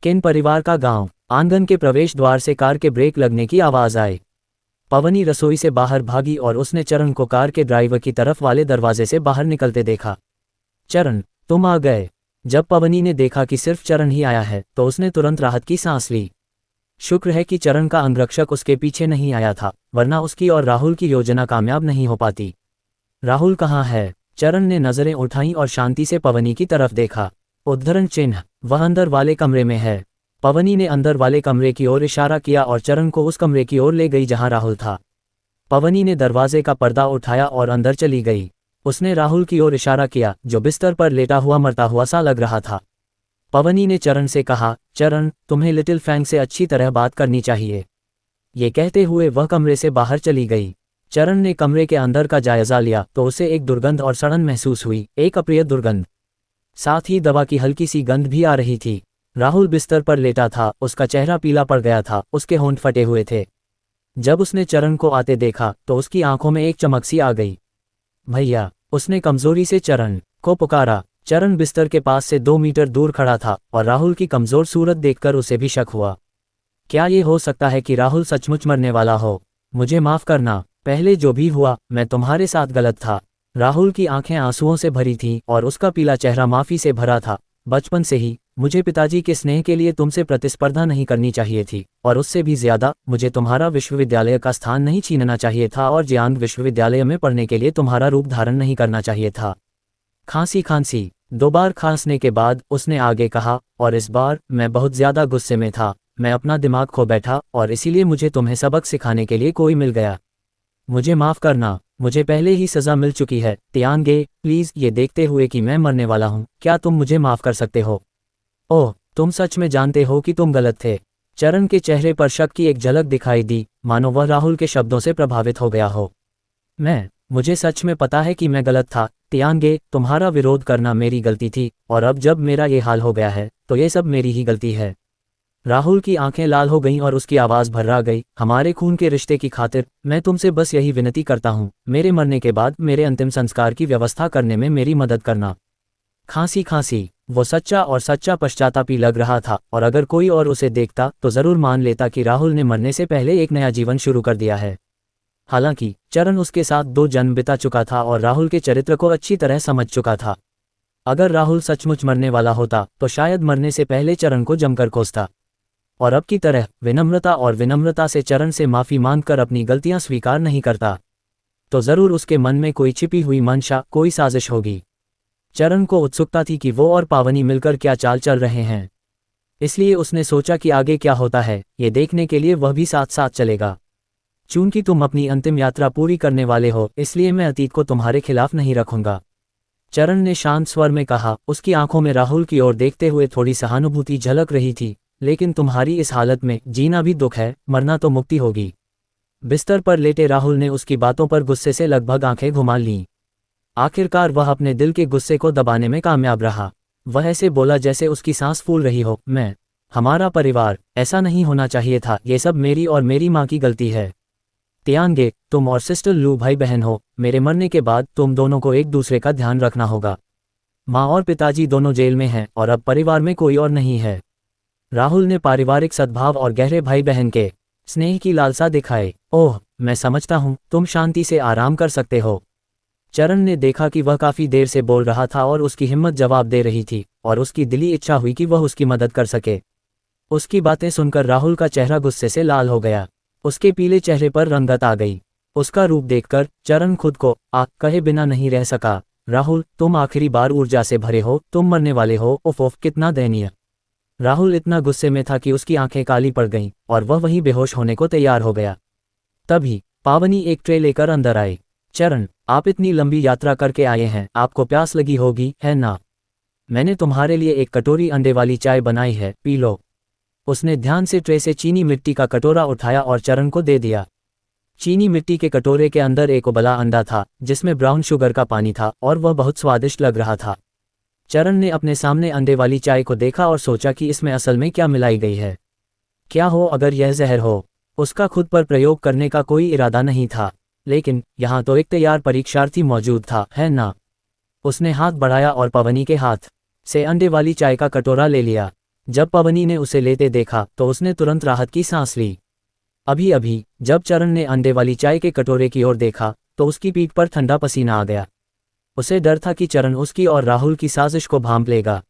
किन परिवार का गांव। आंगन के प्रवेश द्वार से कार के ब्रेक लगने की आवाज आई। पवनी रसोई से बाहर भागी और उसने चरण को कार के ड्राइवर की तरफ वाले दरवाजे से बाहर निकलते देखा। चरण, तुम आ गए। जब पवनी ने देखा कि सिर्फ चरण ही आया है तो उसने तुरंत राहत की सांस ली। शुक्र है कि चरण का अंगरक्षक उसके पीछे नहीं आया था, वरना उसकी और राहुल की योजना कामयाब नहीं हो पाती। राहुल कहाँ है? चरण ने नजरें उठाईं और शांति से पवनी की तरफ देखा। उद्धरण चिन्ह, वह अंदर वाले कमरे में है। पवनी ने अंदर वाले कमरे की ओर इशारा किया और चरण को उस कमरे की ओर ले गई जहां राहुल था। पवनी ने दरवाजे का पर्दा उठाया और अंदर चली गई। उसने राहुल की ओर इशारा किया, जो बिस्तर पर लेटा हुआ मरता हुआ सा लग रहा था। पवनी ने चरण से कहा, चरण, तुम्हें लिटिल फैंग से अच्छी तरह बात करनी चाहिए। ये कहते हुए वह कमरे से बाहर चली गई। चरण ने कमरे के अंदर का जायजा लिया तो उसे एक दुर्गंध और सड़न महसूस हुई, एक अप्रिय दुर्गंध। साथ ही दवा की हल्की सी गंध भी आ रही थी। राहुल बिस्तर पर लेटा था, उसका चेहरा पीला पड़ गया था, उसके होंठ फटे हुए थे। जब उसने चरण को आते देखा तो उसकी आंखों में एक चमक सी आ गई। भैया, उसने कमजोरी से चरण को पुकारा। चरण बिस्तर के पास से 2 मीटर दूर खड़ा था और राहुल की कमजोर सूरत देखकर उसे भी शक हुआ। क्या ये हो सकता है कि राहुल सचमुच मरने वाला हो? मुझे माफ करना, पहले जो भी हुआ मैं तुम्हारे साथ गलत था। राहुल की आंखें आंसुओं से भरी थीं और उसका पीला चेहरा माफी से भरा था। बचपन से ही मुझे पिताजी के स्नेह के लिए तुमसे प्रतिस्पर्धा नहीं करनी चाहिए थी, और उससे भी ज्यादा मुझे तुम्हारा विश्वविद्यालय का स्थान नहीं छीनना चाहिए था और जियांग विश्वविद्यालय में पढ़ने के लिए तुम्हारा रूप धारण नहीं करना चाहिए था। खांसी 2 बार खांसने के बाद उसने आगे कहा, और इस बार मैं बहुत ज्यादा गुस्से में था। मैं अपना दिमाग खो बैठा और इसीलिए मुझे तुम्हें सबक सिखाने के लिए कोई मिल गया। मुझे माफ करना, मुझे पहले ही सजा मिल चुकी है। तियांगे, प्लीज, ये देखते हुए कि मैं मरने वाला हूँ, क्या तुम मुझे माफ कर सकते हो? ओह, तुम सच में जानते हो कि तुम गलत थे। चरण के चेहरे पर शक की एक झलक दिखाई दी, मानो वह राहुल के शब्दों से प्रभावित हो गया हो। मुझे सच में पता है कि मैं गलत था। तियांगे, तुम्हारा विरोध करना मेरी गलती थी, और अब जब मेरा ये हाल हो गया है तो ये सब मेरी ही गलती है। राहुल की आंखें लाल हो गईं और उसकी आवाज भर्रा गई। हमारे खून के रिश्ते की खातिर मैं तुमसे बस यही विनती करता हूँ, मेरे मरने के बाद मेरे अंतिम संस्कार की व्यवस्था करने में मेरी मदद करना। खांसी, वो सच्चा और सच्चा पश्चातापी लग रहा था, और अगर कोई और उसे देखता तो जरूर मान लेता कि राहुल ने मरने से पहले एक नया जीवन शुरू कर दिया है। हालांकि चरण उसके साथ 2 जन्म बिता चुका था और राहुल के चरित्र को अच्छी तरह समझ चुका था। अगर राहुल सचमुच मरने वाला होता तो शायद मरने से पहले चरण को जमकर कोसता, और अब की तरह विनम्रता से चरण से माफी मांगकर अपनी गलतियां स्वीकार नहीं करता, तो जरूर उसके मन में कोई छिपी हुई मंशा, कोई साजिश होगी। चरण को उत्सुकता थी कि वो और पावनी मिलकर क्या चाल चल रहे हैं, इसलिए उसने सोचा कि आगे क्या होता है ये देखने के लिए वह भी साथ साथ चलेगा। चूंकि तुम अपनी अंतिम यात्रा पूरी करने वाले हो, इसलिए मैं अतीत को तुम्हारे खिलाफ नहीं रखूंगा, चरण ने शांत स्वर में कहा। उसकी आंखों में राहुल की ओर देखते हुए थोड़ी सहानुभूति झलक रही थी। लेकिन तुम्हारी इस हालत में जीना भी दुख है, मरना तो मुक्ति होगी। बिस्तर पर लेटे राहुल ने उसकी बातों पर गुस्से से लगभग आंखें घुमा लीं। आखिरकार वह अपने दिल के गुस्से को दबाने में कामयाब रहा। वह ऐसे बोला जैसे उसकी सांस फूल रही हो, हमारा परिवार, ऐसा नहीं होना चाहिए था, ये सब मेरी और मेरी माँ की गलती है। तियांगे, तुम और सिस्टर लू भाई बहन हो, मेरे मरने के बाद तुम दोनों को एक दूसरे का ध्यान रखना होगा। माँ और पिताजी दोनों जेल में हैं और अब परिवार में कोई और नहीं है। राहुल ने पारिवारिक सद्भाव और गहरे भाई बहन के स्नेह की लालसा दिखाई। ओह, मैं समझता हूँ, तुम शांति से आराम कर सकते हो। चरण ने देखा कि वह काफी देर से बोल रहा था और उसकी हिम्मत जवाब दे रही थी, और उसकी दिली इच्छा हुई कि वह उसकी मदद कर सके। उसकी बातें सुनकर राहुल का चेहरा गुस्से से लाल हो गया। उसके पीले चेहरे पर रंगत आ गई। उसका रूप देखकर चरण खुद को कहे बिना नहीं रह सका। राहुल, तुम आखिरी बार ऊर्जा से भरे हो, तुम मरने वाले हो। उफ, कितना दयनीय। राहुल इतना गुस्से में था कि उसकी आंखें काली पड़ गईं और वह वहीं बेहोश होने को तैयार हो गया। तभी पावनी एक ट्रे लेकर अंदर आई। चरण, आप इतनी लंबी यात्रा करके आए हैं, आपको प्यास लगी होगी, है ना? मैंने तुम्हारे लिए एक कटोरी अंडे वाली चाय बनाई है, पी लो। उसने ध्यान से ट्रे से चीनी मिट्टी का कटोरा उठाया और चरण को दे दिया। चीनी मिट्टी के कटोरे के अंदर एक उबला अंडा था जिसमें ब्राउन शुगर का पानी था और वह बहुत स्वादिष्ट लग रहा था। चरण ने अपने सामने अंडे वाली चाय को देखा और सोचा कि इसमें असल में क्या मिलाई गई है। क्या हो अगर यह जहर हो? उसका खुद पर प्रयोग करने का कोई इरादा नहीं था, लेकिन यहाँ तो एक तैयार परीक्षार्थी मौजूद था, है ना? उसने हाथ बढ़ाया और पवनी के हाथ से अंडे वाली चाय का कटोरा ले लिया। जब पवनी ने उसे लेते देखा तो उसने तुरंत राहत की सांस ली। अभी अभी जब चरण ने अंडे वाली चाय के कटोरे की ओर देखा तो उसकी पीठ पर ठंडा पसीना आ गया। उसे डर था कि चरण उसकी और राहुल की साजिश को भांप लेगा।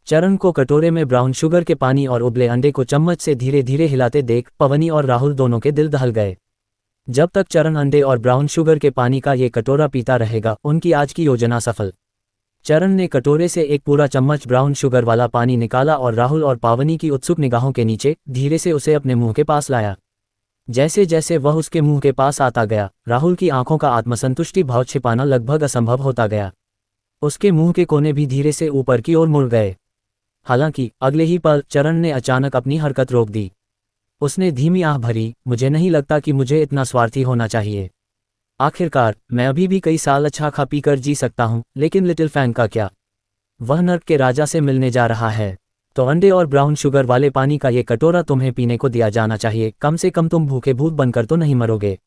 चरण को कटोरे में ब्राउन शुगर के पानी और उबले अंडे को चम्मच से धीरे धीरे हिलाते देख पवनी और राहुल दोनों के दिल दहल गए। जब तक चरण अंडे और ब्राउन शुगर के पानी का ये कटोरा पीता रहेगा, उनकी आज की योजना सफल। चरण ने कटोरे से एक पूरा चम्मच ब्राउन शुगर वाला पानी निकाला और राहुल और पावनी की उत्सुक निगाहों के नीचे धीरे से उसे अपने मुंह के पास लाया। जैसे जैसे वह उसके मुंह के पास आता गया, राहुल की आंखों का आत्मसंतुष्टि भाव छिपाना लगभग असंभव होता गया। उसके मुंह के कोने भी धीरे से ऊपर की ओर मुड़ गए। हालांकि अगले ही पल चरण ने अचानक अपनी हरकत रोक दी। उसने धीमी आह भरी, मुझे नहीं लगता कि मुझे इतना स्वार्थी होना चाहिए। आखिरकार मैं अभी भी कई साल अच्छा खा पी कर जी सकता हूँ, लेकिन लिटिल फैंग का क्या? वह नर्क के राजा से मिलने जा रहा है, तो अंडे और ब्राउन शुगर वाले पानी का ये कटोरा तुम्हें पीने को दिया जाना चाहिए। कम से कम तुम भूखे भूत बनकर तो नहीं मरोगे।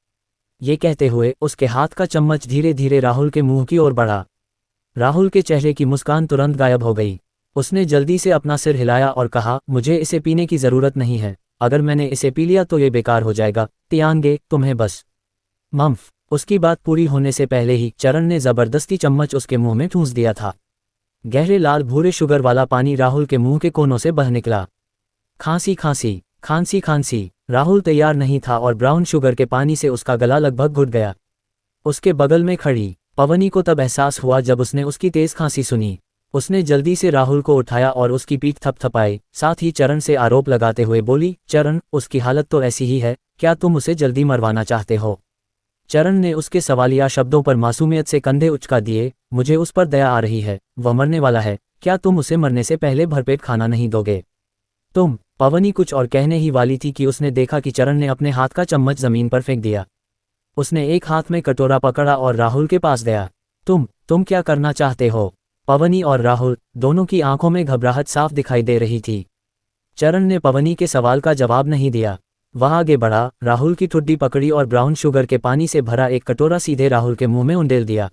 ये कहते हुए उसके हाथ का चम्मच धीरे धीरे राहुल के मुंह की ओर बढ़ा। राहुल के चेहरे की मुस्कान तुरंत गायब हो गई। उसने जल्दी से अपना सिर हिलाया और कहा, मुझे इसे पीने की जरूरत नहीं है। अगर मैंने इसे पी लिया तो ये बेकार हो जाएगा। तियांगे, तुम्हें बस। मम्फ। उसकी बात पूरी होने से पहले ही चरण ने जबरदस्ती चम्मच उसके मुंह में ठूंस दिया था। गहरे लाल भूरे शुगर वाला पानी राहुल के मुंह के कोनों से बह निकला। खांसी खांसी, खांसी खांसी। राहुल तैयार नहीं था और ब्राउन शुगर के पानी से उसका गला लगभग घुट गया। उसके बगल में खड़ी पवनी को तब एहसास हुआ जब उसने उसकी तेज खांसी सुनी। उसने जल्दी से राहुल को उठाया और उसकी पीठ थपथपाई, साथ ही चरण से आरोप लगाते हुए बोली, चरण, उसकी हालत तो ऐसी ही है, क्या तुम उसे जल्दी मरवाना चाहते हो? चरण ने उसके सवालिया शब्दों पर मासूमियत से कंधे उचका दिए, मुझे उस पर दया आ रही है, वह मरने वाला है, क्या तुम उसे मरने से पहले भरपेट खाना नहीं दोगे? तुम। पवनी कुछ और कहने ही वाली थी कि उसने देखा कि चरण ने अपने हाथ का चम्मच जमीन पर फेंक दिया। उसने एक हाथ में कटोरा पकड़ा और राहुल के पास गया। तुम क्या करना चाहते हो? पवनी और राहुल दोनों की आंखों में घबराहट साफ दिखाई दे रही थी। चरण ने पवनी के सवाल का जवाब नहीं दिया। वह आगे बढ़ा, राहुल की ठुड्डी पकड़ी और ब्राउन शुगर के पानी से भरा एक कटोरा सीधे राहुल के मुंह में उंडेल दिया।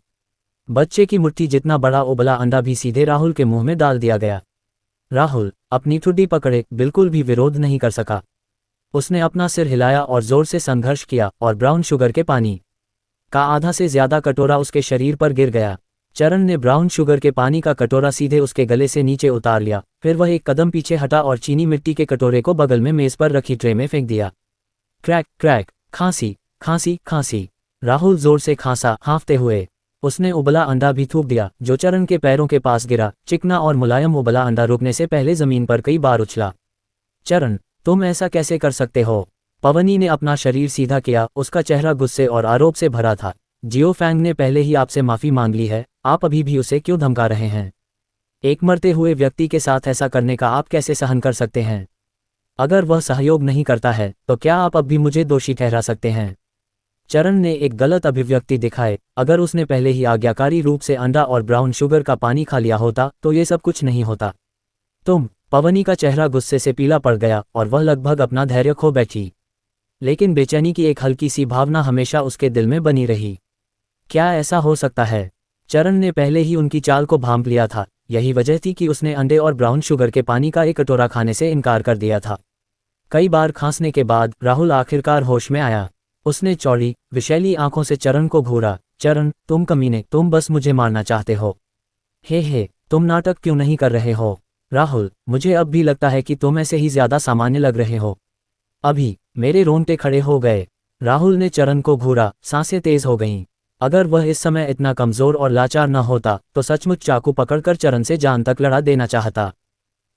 बच्चे की मुट्ठी जितना बड़ा उबला अंडा भी सीधे राहुल के मुंह में डाल दिया गया। राहुल अपनी ठुड्डी पकड़े बिल्कुल भी विरोध नहीं कर सका। उसने अपना सिर हिलाया और जोर से संघर्ष किया और ब्राउन शुगर के पानी का आधा से ज्यादा कटोरा उसके शरीर पर गिर गया। चरण ने ब्राउन शुगर के पानी का कटोरा सीधे उसके गले से नीचे उतार लिया, फिर वह एक कदम पीछे हटा और चीनी मिट्टी के कटोरे को बगल में मेज पर रखी ट्रे में फेंक दिया। क्रैक क्रैक, खांसी खांसी खांसी। राहुल जोर से खांसा, हाँफते हुए। उसने उबला अंडा भी थूक दिया, जो चरण के पैरों के पास गिरा। चिकना और मुलायम उबला अंडा रुकने से पहले जमीन पर कई बार उछला। चरण, तुम ऐसा कैसे कर सकते हो? पवनी ने अपना शरीर सीधा किया, उसका चेहरा गुस्से और आरोप से भरा था। जियो फैंग ने पहले ही आपसे माफी मांग ली है, आप अभी भी उसे क्यों धमका रहे हैं? एक मरते हुए व्यक्ति के साथ ऐसा करने का आप कैसे सहन कर सकते हैं? अगर वह सहयोग नहीं करता है तो क्या आप अब भी मुझे दोषी ठहरा सकते हैं? चरण ने एक गलत अभिव्यक्ति दिखाए, अगर उसने पहले ही आज्ञाकारी रूप से अंडा और ब्राउन शुगर का पानी खा लिया होता तो ये सब कुछ नहीं होता। पवनी का चेहरा गुस्से से पीला पड़ गया और वह लगभग अपना धैर्य खो बैठी। लेकिन बेचैनी की एक हल्की सी भावना हमेशा उसके दिल में बनी रही। क्या ऐसा हो सकता है? चरण ने पहले ही उनकी चाल को भांप लिया था। यही वजह थी कि उसने अंडे और ब्राउन शुगर के पानी का एक कटोरा खाने से इनकार कर दिया था। कई बार खांसने के बाद राहुल आखिरकार होश में आया। उसने चौड़ी विशैली आंखों से चरण को घूरा। चरण, तुम कमीने, तुम बस मुझे मारना चाहते हो। हे, तुम नाटक क्यों नहीं कर रहे हो? राहुल, मुझे अब भी लगता है कि तुम ऐसे ही ज्यादा सामान्य लग रहे हो। अभी मेरे रोंगटे खड़े हो गए। राहुल ने चरण को घूरा, सांसें तेज हो गईं। अगर वह इस समय इतना कमजोर और लाचार न होता तो सचमुच चाकू पकड़कर चरण से जान तक लड़ा देना चाहता।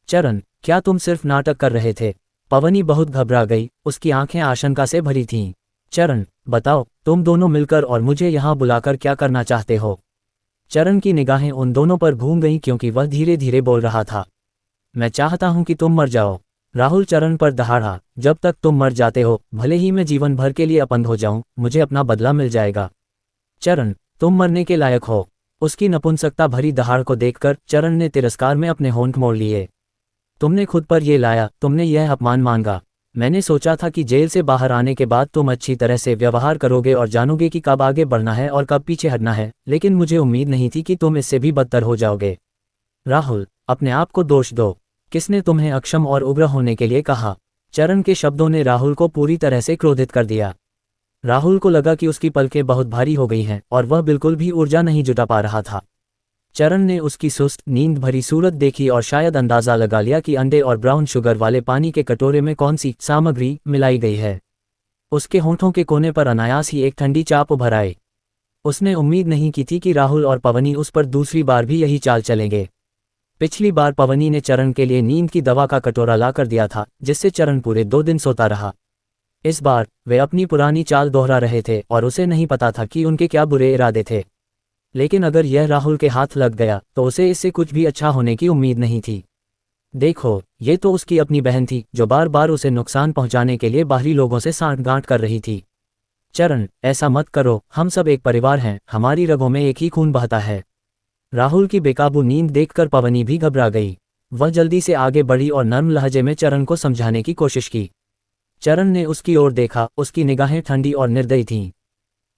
चरण, क्या तुम सिर्फ नाटक कर रहे थे? पवनी बहुत घबरा गई, उसकी आंखें आशंका से भरी थीं। चरण, बताओ, तुम दोनों मिलकर और मुझे यहाँ बुलाकर क्या करना चाहते हो? चरण की निगाहें उन दोनों पर घूम गईं क्योंकि वह धीरे धीरे बोल रहा था। मैं चाहता हूं कि तुम मर जाओ। राहुल चरण पर दहाड़ा, जब तक तुम मर जाते हो, भले ही मैं जीवन भर के लिए अपंग हो जाऊं, मुझे अपना बदला मिल जाएगा। चरण, तुम मरने के लायक हो। उसकी नपुंसकता भरी दहाड़ को देखकर चरण ने तिरस्कार में अपने होंठ मोड़ लिए। तुमने खुद पर ये लाया, तुमने यह अपमान मांगा। मैंने सोचा था कि जेल से बाहर आने के बाद तुम अच्छी तरह से व्यवहार करोगे और जानोगे कि कब आगे बढ़ना है और कब पीछे हटना है, लेकिन मुझे उम्मीद नहीं थी कि तुम इससे भी बदतर हो जाओगे। राहुल, अपने आप को दोष दो। किसने तुम्हें अक्षम और उग्र होने के लिए कहा? चरण के शब्दों ने राहुल को पूरी तरह से क्रोधित कर दिया। राहुल को लगा कि उसकी पलकें बहुत भारी हो गई हैं और वह बिल्कुल भी ऊर्जा नहीं जुटा पा रहा था। चरण ने उसकी सुस्त, नींद भरी सूरत देखी और शायद अंदाजा लगा लिया कि अंडे और ब्राउन शुगर वाले पानी के कटोरे में कौन सी सामग्री मिलाई गई है। उसके होंठों के कोने पर अनायास ही एक ठंडी चाप उभर आई। उसने उम्मीद नहीं की थी कि राहुल और पवनी उस पर दूसरी बार भी यही चाल चलेंगे। पिछली बार पवनी ने चरण के लिए नींद की दवा का कटोरा ला कर दिया था, जिससे चरण पूरे 2 दिन सोता रहा। इस बार वे अपनी पुरानी चाल दोहरा रहे थे और उसे नहीं पता था कि उनके क्या बुरे इरादे थे। लेकिन अगर यह राहुल के हाथ लग गया तो उसे इससे कुछ भी अच्छा होने की उम्मीद नहीं थी। देखो, ये तो उसकी अपनी बहन थी जो बार बार उसे नुकसान पहुंचाने के लिए बाहरी लोगों से सांठगांठ कर रही थी। चरण, ऐसा मत करो, हम सब एक परिवार हैं, हमारी रगों में एक ही खून बहता है। राहुल की बेकाबू नींद देखकर पवनी भी घबरा गई। वह जल्दी से आगे बढ़ी और नर्म लहजे में चरण को समझाने की कोशिश की। चरण ने उसकी ओर देखा, उसकी निगाहें ठंडी और निर्दयी थीं।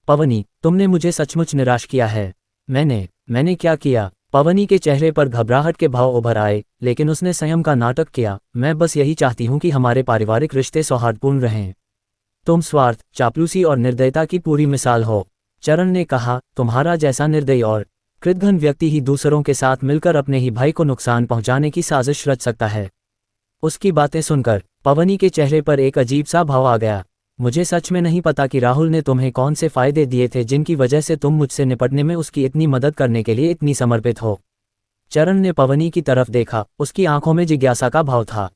पवनी, तुमने मुझे सचमुच निराश किया है। मैंने क्या किया? पवनी के चेहरे पर घबराहट के भाव उभर आए, लेकिन उसने संयम का नाटक किया। मैं बस यही चाहती हूँ कि हमारे पारिवारिक रिश्ते सौहार्दपूर्ण रहें। तुम स्वार्थ, चापलूसी और निर्दयता की पूरी मिसाल हो। चरण ने कहा, तुम्हारा जैसा निर्दयी और कृतघ्न व्यक्ति ही दूसरों के साथ मिलकर अपने ही भाई को नुकसान पहुंचाने की साजिश रच सकता है। उसकी बातें सुनकर पवनी के चेहरे पर एक अजीब सा भाव आ गया। मुझे सच में नहीं पता कि राहुल ने तुम्हें कौन से फायदे दिए थे जिनकी वजह से तुम मुझसे निपटने में उसकी इतनी मदद करने के लिए इतनी समर्पित हो। चरण ने पवनी की तरफ देखा, उसकी आंखों में जिज्ञासा का भाव था।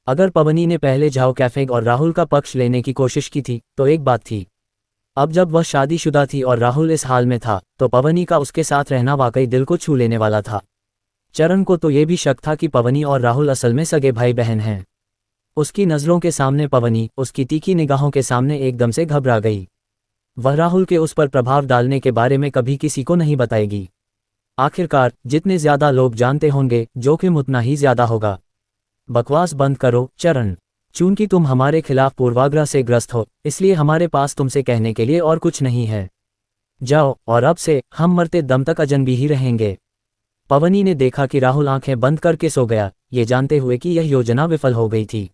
अगर पवनी ने पहले झाओ कैफे और राहुल का पक्ष लेने की कोशिश की थी तो एक बात थी। अब जब वह शादीशुदा थी और राहुल इस हाल में था तो पवनी का उसके साथ रहना वाकई दिल को छू लेने वाला था। चरण को तो ये भी शक था कि पवनी और राहुल असल में सगे भाई बहन हैं। उसकी नज़रों के सामने पवनी उसकी तीखी निगाहों के सामने एकदम से घबरा गई। वह राहुल के उस पर प्रभाव डालने के बारे में कभी किसी को नहीं बताएगी। आखिरकार जितने ज्यादा लोग जानते होंगे, जोखिम उतना ही ज्यादा होगा। बकवास बंद करो चरण। चूंकि तुम हमारे खिलाफ पूर्वाग्रह से ग्रस्त हो, इसलिए हमारे पास तुमसे कहने के लिए और कुछ नहीं है। जाओ, और अब से हम मरते दम तक अजनबी ही रहेंगे। पवनी ने देखा कि राहुल आंखें बंद करके सो गया, ये जानते हुए कि यह योजना विफल हो गई थी।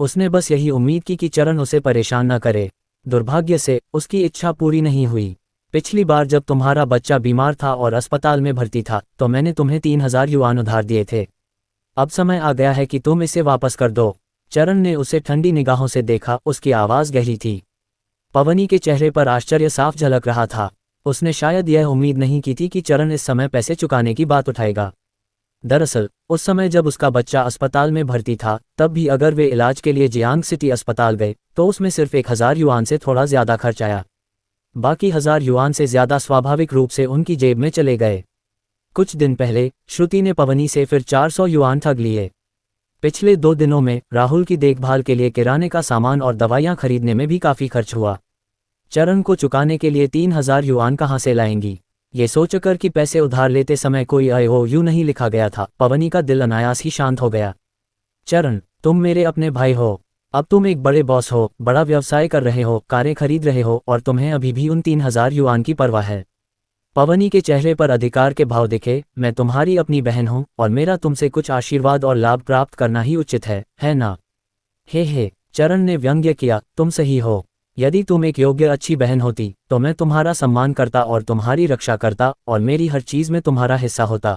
उसने बस यही उम्मीद की कि चरण उसे परेशान न करे। दुर्भाग्य से उसकी इच्छा पूरी नहीं हुई। पिछली बार जब तुम्हारा बच्चा बीमार था और अस्पताल में भर्ती था तो मैंने तुम्हें 3000 युआन उधार दिए थे। अब समय आ गया है कि तुम इसे वापस कर दो। चरण ने उसे ठंडी निगाहों से देखा, उसकी आवाज़ गहरी थी। पवनी के चेहरे पर आश्चर्य साफ झलक रहा था। उसने शायद यह उम्मीद नहीं की थी कि चरण इस समय पैसे चुकाने की बात उठाएगा। दरअसल उस समय जब उसका बच्चा अस्पताल में भर्ती था, तब भी अगर वे इलाज के लिए जियांग सिटी अस्पताल गए तो उसमें सिर्फ 1000 युआन से थोड़ा ज्यादा खर्च आया। बाकी 1000 युआन से ज्यादा स्वाभाविक रूप से उनकी जेब में चले गए। कुछ दिन पहले श्रुति ने पवनी से फिर 400 युआन ठग लिए। पिछले 2 दिनों में राहुल की देखभाल के लिए किराने का सामान और दवाइयाँ खरीदने में भी काफ़ी खर्च हुआ। चरण को चुकाने के लिए 3000 युआन कहाँ से लाएंगी? ये सोचकर कि पैसे उधार लेते समय कोई IOU नहीं लिखा गया था, पवनी का दिल अनायास ही शांत हो गया। चरण, तुम मेरे अपने भाई हो। अब तुम एक बड़े बॉस हो, बड़ा व्यवसाय कर रहे हो, कारें खरीद रहे हो और तुम्हें अभी भी उन 3000 युआन की परवाह है। पवनी के चेहरे पर अधिकार के भाव दिखे। मैं तुम्हारी अपनी बहन हूँ और मेरा तुमसे कुछ आशीर्वाद और लाभ प्राप्त करना ही उचित है ना? हे, चरण ने व्यंग्य किया, तुम सही हो। यदि तुम एक योग्य अच्छी बहन होती तो मैं तुम्हारा सम्मान करता और तुम्हारी रक्षा करता और मेरी हर चीज में तुम्हारा हिस्सा होता।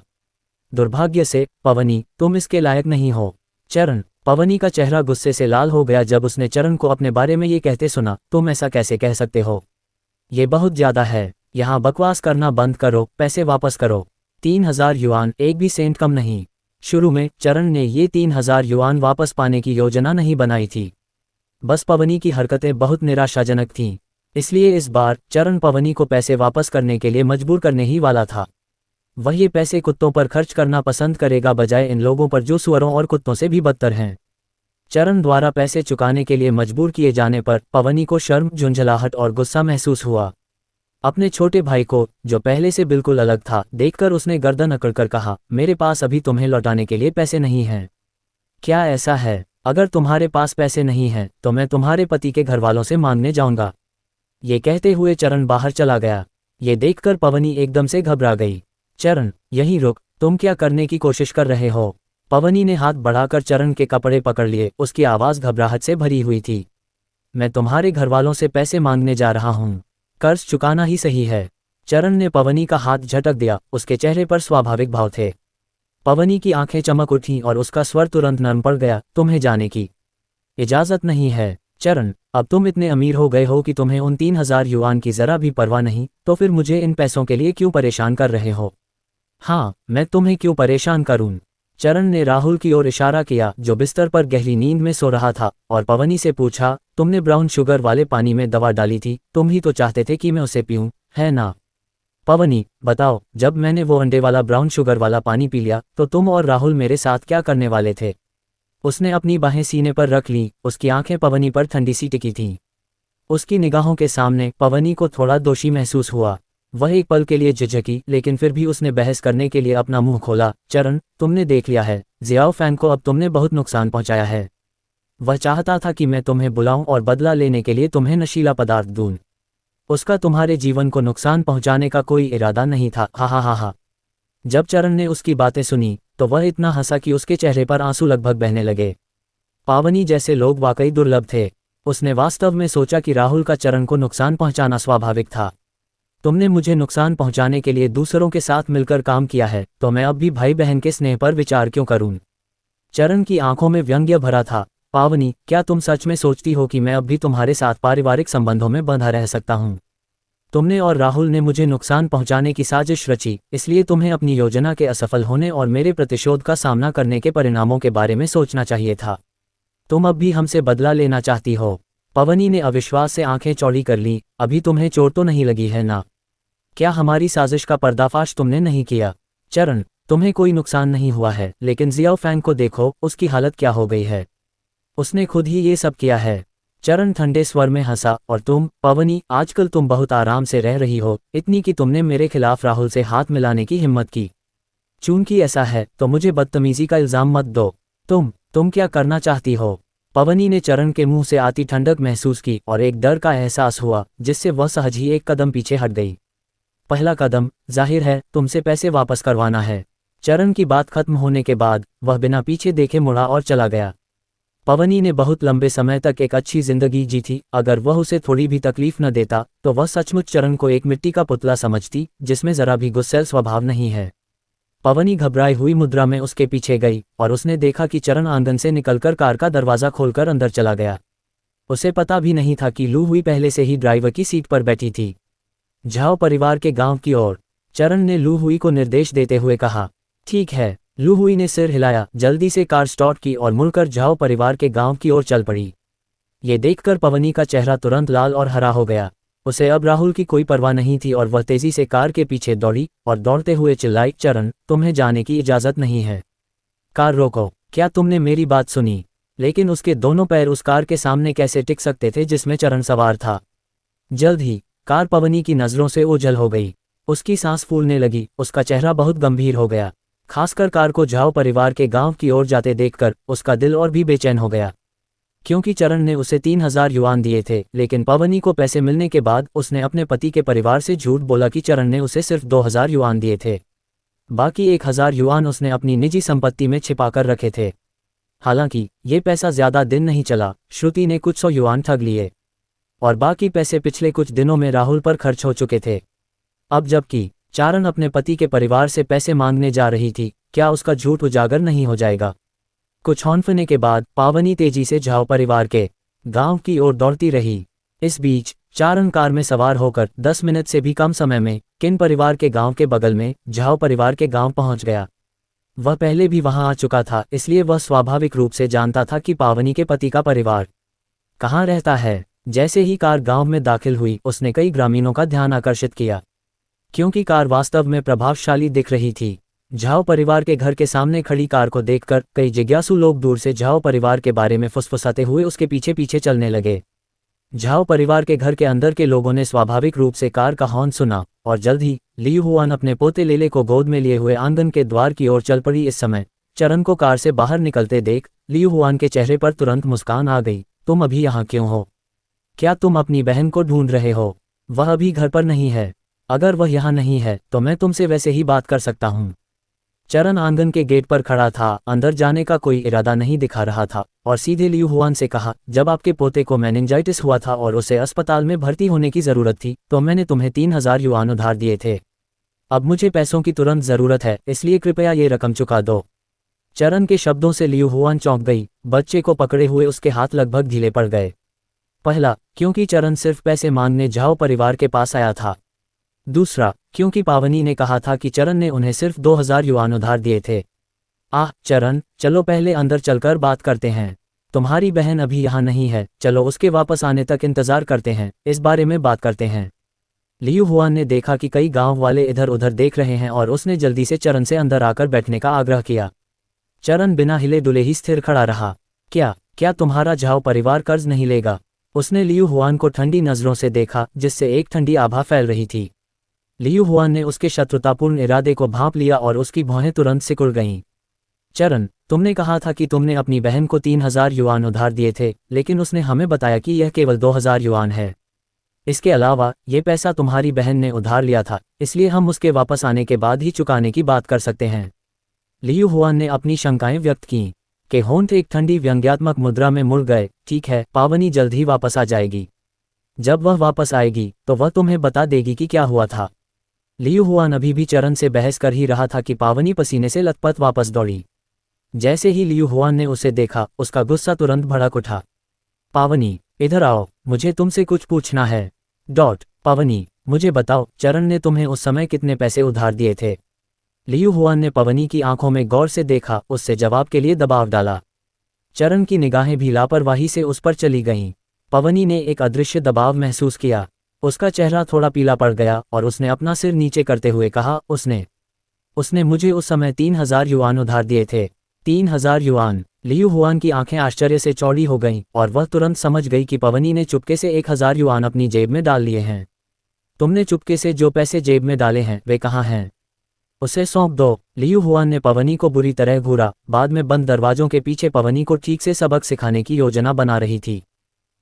दुर्भाग्य से पवनी, तुम इसके लायक नहीं हो। चरण, पवनी का चेहरा गुस्से से लाल हो गया जब उसने चरण को अपने बारे में ये कहते सुना। तुम ऐसा कैसे कह सकते हो? ये बहुत ज्यादा है। यहाँ बकवास करना बंद करो, पैसे वापस करो। 3000 युआन, एक भी सेंट कम नहीं। शुरू में चरण ने ये 3000 युआन वापस पाने की योजना नहीं बनाई थी। बस पवनी की हरकतें बहुत निराशाजनक थीं, इसलिए इस बार चरण पवनी को पैसे वापस करने के लिए मजबूर करने ही वाला था। वह ये पैसे कुत्तों पर खर्च करना पसंद करेगा बजाय इन लोगों पर जो सुअरों और कुत्तों से भी बदतर हैं। चरण द्वारा पैसे चुकाने के लिए मजबूर किए जाने पर पवनी को शर्म, झुंझलाहट और गुस्सा महसूस हुआ। अपने छोटे भाई को, जो पहले से बिल्कुल अलग था, देखकर उसने गर्दन अकड़कर कहा, मेरे पास अभी तुम्हें लौटाने के लिए पैसे नहीं हैं। क्या ऐसा है? अगर तुम्हारे पास पैसे नहीं हैं तो मैं तुम्हारे पति के घरवालों से मांगने जाऊंगा। ये कहते हुए चरण बाहर चला गया। ये देखकर पवनी एकदम से घबरा गई। चरण, यहीं रुक, तुम क्या करने की कोशिश कर रहे हो? पवनी ने हाथ बढ़ाकर चरण के कपड़े पकड़ लिए, उसकी आवाज़ घबराहट से भरी हुई थी। मैं तुम्हारे घरवालों से पैसे मांगने जा रहा हूँ, कर्ज चुकाना ही सही है। चरण ने पवनी का हाथ झटक दिया, उसके चेहरे पर स्वाभाविक भाव थे। पवनी की आंखें चमक उठीं और उसका स्वर तुरंत नरम पड़ गया। तुम्हें जाने की इजाज़त नहीं है चरण, अब तुम इतने अमीर हो गए हो कि तुम्हें उन 3000 युआन की ज़रा भी परवाह नहीं, तो फिर मुझे इन पैसों के लिए क्यों परेशान कर रहे हो? हाँ, मैं तुम्हें क्यों परेशान करूं? चरण ने राहुल की ओर इशारा किया, जो बिस्तर पर गहरी नींद में सो रहा था, और पवनी से पूछा, तुमने ब्राउन शुगर वाले पानी में दवा डाली थी, तुम ही तो चाहते थे कि मैं उसे पीऊं, है ना? पवनी, बताओ, जब मैंने वो अंडे वाला ब्राउन शुगर वाला पानी पी लिया, तो तुम और राहुल मेरे साथ क्या करने वाले थे? उसने अपनी बाहें सीने पर रख लीं, उसकी आंखें पवनी पर ठंडी सी टिकी थीं। उसकी निगाहों के सामने पवनी को थोड़ा दोषी महसूस हुआ। वह एक पल के लिए झिझकी, लेकिन फिर भी उसने बहस करने के लिए अपना मुंह खोला। चरण, तुमने देख लिया है, जियाओ फैन को अब तुमने बहुत नुकसान पहुंचाया है। वह चाहता था कि मैं तुम्हें बुलाऊं और बदला लेने के लिए तुम्हें नशीला पदार्थ दूं। उसका तुम्हारे जीवन को नुकसान पहुंचाने का कोई इरादा नहीं था। हा हा हा हा। जब चरण ने उसकी बातें सुनी, तो वह इतना हंसा कि उसके चेहरे पर आंसू लगभग बहने लगे। पावनी जैसे लोग वाकई दुर्लभ थे। उसने वास्तव में सोचा कि राहुल का चरण को नुकसान पहुंचाना स्वाभाविक था। तुमने मुझे नुकसान पहुंचाने के लिए दूसरों के साथ मिलकर काम किया है, तो मैं अब भी भाई बहन के स्नेह पर विचार क्यों करूं? चरण की आंखों में व्यंग्य भरा था। पावनी, क्या तुम सच में सोचती हो कि मैं अब भी तुम्हारे साथ पारिवारिक संबंधों में बंधा रह सकता हूं? तुमने और राहुल ने मुझे नुकसान पहुंचाने की साजिश रची, इसलिए तुम्हें अपनी योजना के असफल होने और मेरे प्रतिशोध का सामना करने के परिणामों के बारे में सोचना चाहिए था। तुम अब भी हमसे बदला लेना चाहती हो? पवनी ने अविश्वास से आंखें चौड़ी कर लीं। अभी तुम्हें चोट तो नहीं लगी है ना? क्या हमारी साजिश का पर्दाफाश तुमने नहीं किया? चरण, तुम्हें कोई नुकसान नहीं हुआ है, लेकिन जियाओ फैंग को देखो, उसकी हालत क्या हो गई है। उसने खुद ही ये सब किया है। चरण ठंडे स्वर में हंसा, और तुम, पवनी, आजकल तुम बहुत आराम से रह रही हो, इतनी कि तुमने मेरे खिलाफ राहुल से हाथ मिलाने की हिम्मत की। चूंकि ऐसा है, तो मुझे बदतमीजी का इल्जाम मत दो। तुम क्या करना चाहती हो? पवनी ने चरण के मुंह से आती ठंडक महसूस की और एक डर का एहसास हुआ, जिससे वह सहज ही एक कदम पीछे हट गई। पहला कदम, जाहिर है, तुमसे पैसे वापस करवाना है। चरण की बात खत्म होने के बाद वह बिना पीछे देखे मुड़ा और चला गया। पवनी ने बहुत लंबे समय तक एक अच्छी जिंदगी जी थी। अगर वह उसे थोड़ी भी तकलीफ न देता, तो वह सचमुच चरण को एक मिट्टी का पुतला समझती, जिसमें जरा भी गुस्सैल स्वभाव नहीं है। पवनी घबराई हुई मुद्रा में उसके पीछे गई, और उसने देखा कि चरण आंगन से निकलकर कार का दरवाज़ा खोलकर अंदर चला गया। उसे पता भी नहीं था कि लू हुई पहले से ही ड्राइवर की सीट पर बैठी थी। जाओ परिवार के गांव की ओर, चरण ने लू हुई को निर्देश देते हुए कहा। ठीक है, लू हुई ने सिर हिलाया, जल्दी से कार स्टार्ट की और मुड़कर जाओ परिवार के गांव की ओर चल पड़ी। ये देखकर पवनी का चेहरा तुरंत लाल और हरा हो गया। उसे अब राहुल की कोई परवाह नहीं थी और वह तेजी से कार के पीछे दौड़ी और दौड़ते हुए चिल्लाई, चरण, तुम्हें जाने की इजाज़त नहीं है। कार रोको। क्या तुमने मेरी बात सुनी? लेकिन उसके दोनों पैर उस कार के सामने कैसे टिक सकते थे जिसमें चरण सवार था? जल्द ही कार पवनी की नज़रों से ओझल हो गई। उसकी सांस फूलने लगी, उसका चेहरा बहुत गंभीर हो गया। खासकर कार को जाओ परिवार के गांव की ओर जाते देखकर उसका दिल और भी बेचैन हो गया। क्योंकि चरण ने उसे 3000 युआन दिए थे, लेकिन पवनी को पैसे मिलने के बाद उसने अपने पति के परिवार से झूठ बोला कि चरण ने उसे सिर्फ 2000 युआन दिए थे। बाकी 1000 युआन उसने अपनी निजी संपत्ति में छिपाकर रखे थे। हालांकि ये पैसा ज्यादा दिन नहीं चला, श्रुति ने कुछ 100 युआन ठग लिए, और बाकी पैसे पिछले कुछ दिनों में राहुल पर खर्च हो चुके थे। अब जबकि चारण अपने पति के परिवार से पैसे मांगने जा रही थी, क्या उसका झूठ उजागर नहीं हो जाएगा? कुछ हौंफने के बाद पावनी तेजी से झाओ परिवार के गांव की ओर दौड़ती रही। इस बीच चारण कार में सवार होकर 10 मिनट से भी कम समय में किन परिवार के गांव के बगल में झाओ परिवार के गांव पहुंच गया। वह पहले भी वहां आ चुका था, इसलिए वह स्वाभाविक रूप से जानता था कि पावनी के पति का परिवार कहाँ रहता है। जैसे ही कार गांव में दाखिल हुई, उसने कई ग्रामीणों का ध्यान आकर्षित किया, क्योंकि कार वास्तव में प्रभावशाली दिख रही थी। झाओ परिवार के घर के सामने खड़ी कार को देखकर कई जिज्ञासु लोग दूर से झाओ परिवार के बारे में फुसफुसाते हुए उसके पीछे पीछे चलने लगे। झाओ परिवार के घर के अंदर के लोगों ने स्वाभाविक रूप से कार का हॉर्न सुना, और जल्द ही लियू हुआन अपने पोते लेले को गोद में लिए हुए आंगन के द्वार की ओर चल पड़ी। इस समय चरण को कार से बाहर निकलते देख लियू हुआन के चेहरे पर तुरंत मुस्कान आ गई। तुम अभी यहाँ क्यों हो? क्या तुम अपनी बहन को ढूंढ रहे हो? वह अभी घर पर नहीं है। अगर वह यहाँ नहीं है तो मैं तुमसे वैसे ही बात कर सकता हूँ। चरण आंगन के गेट पर खड़ा था, अंदर जाने का कोई इरादा नहीं दिखा रहा था और सीधे लियू हुआन से कहा, जब आपके पोते को मेनिंजाइटिस हुआ था और उसे अस्पताल में भर्ती होने की ज़रूरत थी तो मैंने तुम्हें 3000 युआन उधार दिए थे। अब मुझे पैसों की तुरंत ज़रूरत है, इसलिए कृपया ये रकम चुका दो। चरण के शब्दों से लियू हुआन चौंक गई। बच्चे को पकड़े हुए उसके हाथ लगभग ढीले पड़ गए। पहला, क्योंकि चरण सिर्फ पैसे मांगने झाओ परिवार के पास आया था। दूसरा, क्योंकि पावनी ने कहा था कि चरण ने उन्हें सिर्फ 2000 युआन उधार दिए थे। चरण, चलो पहले अंदर चलकर बात करते हैं। तुम्हारी बहन अभी यहाँ नहीं है, चलो उसके वापस आने तक इंतजार करते हैं, इस बारे में बात करते हैं। लियू हुआन ने देखा कि कई गांव वाले इधर उधर देख रहे हैं और उसने जल्दी से चरण से अंदर आकर बैठने का आग्रह किया। चरण बिना हिले डुले ही स्थिर खड़ा रहा। क्या तुम्हारा झाओ परिवार कर्ज नहीं लेगा? उसने लियू हुआन को ठंडी नजरों से देखा, जिससे एक ठंडी आभा फैल रही थी। लियू हुआन ने उसके शत्रुतापूर्ण इरादे को भांप लिया और उसकी भौहें तुरंत सिकुड़ गईं। चरण, तुमने कहा था कि तुमने अपनी बहन को 3000 युआन उधार दिए थे, लेकिन उसने हमें बताया कि यह केवल 2000 युआन है। इसके अलावा ये पैसा तुम्हारी बहन ने उधार लिया था, इसलिए हम उसके वापस आने के बाद ही चुकाने की बात कर सकते हैं। लियू हुआन ने अपनी शंकाएं व्यक्त कीं। के होंठ एक ठंडी व्यंग्यात्मक मुद्रा में मुड़ गए। ठीक है, पावनी जल्द ही वापस आ जाएगी। जब वह वापस आएगी तो वह तुम्हें बता देगी कि क्या हुआ था। लियू हुआन अभी भी चरण से बहस कर ही रहा था कि पावनी पसीने से लथपथ वापस दौड़ी। जैसे ही लियू हुआन ने उसे देखा, उसका गुस्सा तुरंत भड़क उठा। पावनी, इधर आओ, मुझे तुमसे कुछ पूछना है। पावनी, मुझे बताओ, चरण ने तुम्हें उस समय कितने पैसे उधार दिए थे? लियू हुआन ने पावनी की आंखों में गौर से देखा, उससे जवाब के लिए दबाव डाला। चरण की निगाहें भी लापरवाही से उस पर चली गईं। पावनी ने एक अदृश्य दबाव महसूस किया। उसका चेहरा थोड़ा पीला पड़ गया और उसने अपना सिर नीचे करते हुए कहा, उसने मुझे उस समय 3000 युआन उधार दिए थे। 3000 युआन। लियू हुआन की आंखें आश्चर्य से चौड़ी हो गईं और वह तुरंत समझ गई कि पावनी ने चुपके से 1000 युआन अपनी जेब में डाल लिए हैं। तुमने चुपके से जो पैसे जेब में डाले हैं वे कहाँ हैं? उसे सौंप दो। लियू हुआन ने पावनी को बुरी तरह घूरा। बाद में बंद दरवाजों के पीछे पावनी को ठीक से सबक सिखाने की योजना बना रही थी।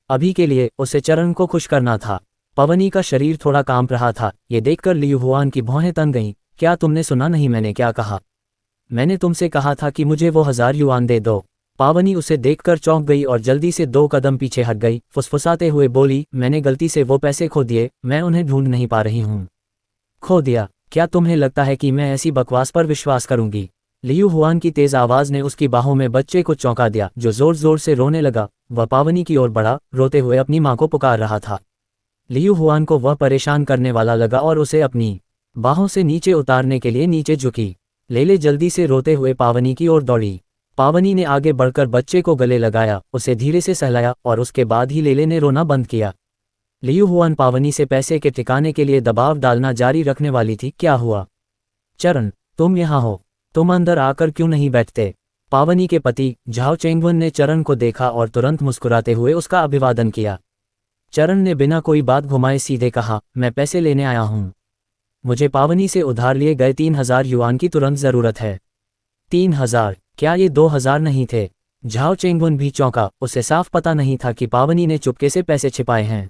अभी के लिए उसे चरण को खुश करना था। पावनी का शरीर थोड़ा कांप रहा था। ये देखकर लियू हुआन की भौहें तन गईं। क्या तुमने सुना नहीं मैंने क्या कहा? मैंने तुमसे कहा था कि मुझे वो 1000 युआन दे दो। पावनी उसे देखकर चौंक गई और जल्दी से 2 कदम पीछे हट गई। फुसफुसाते हुए बोली, मैंने गलती से वो पैसे खो दिए, मैं उन्हें ढूंढ नहीं पा रही हूँ। खो दिया? क्या तुम्हें लगता है कि मैं ऐसी बकवास पर विश्वास करूंगी? लियू हुआन की तेज आवाज ने उसकी बाहों में बच्चे को चौंका दिया, जो जोर जोर से रोने लगा। वह पावनी की ओर बढ़ा, रोते हुए अपनी मां को पुकार रहा था। लियू हुआन को वह परेशान करने वाला लगा और उसे अपनी बाहों से नीचे उतारने के लिए नीचे झुकी। लेले जल्दी से रोते हुए पावनी की ओर दौड़ी। पावनी ने आगे बढ़कर बच्चे को गले लगाया, उसे धीरे से सहलाया और उसके बाद ही लेले ने रोना बंद किया। लियू हुआन पावनी से पैसे के ठिकाने के लिए दबाव डालना जारी रखने वाली थी। क्या हुआ? चरण, तुम यहाँ हो, तुम अंदर आकर क्यों नहीं बैठते? पावनी के पति झाओ चेंगवन ने चरण को देखा और तुरंत मुस्कुराते हुए उसका अभिवादन किया। चरण ने बिना कोई बात घुमाए सीधे कहा, मैं पैसे लेने आया हूँ। मुझे पावनी से उधार लिए गए 3000 युआन की तुरंत जरूरत है। 3000? क्या ये 2000 नहीं थे? झाओ चेंगवन भी चौंका। उसे साफ पता नहीं था कि पावनी ने चुपके से पैसे छिपाए हैं।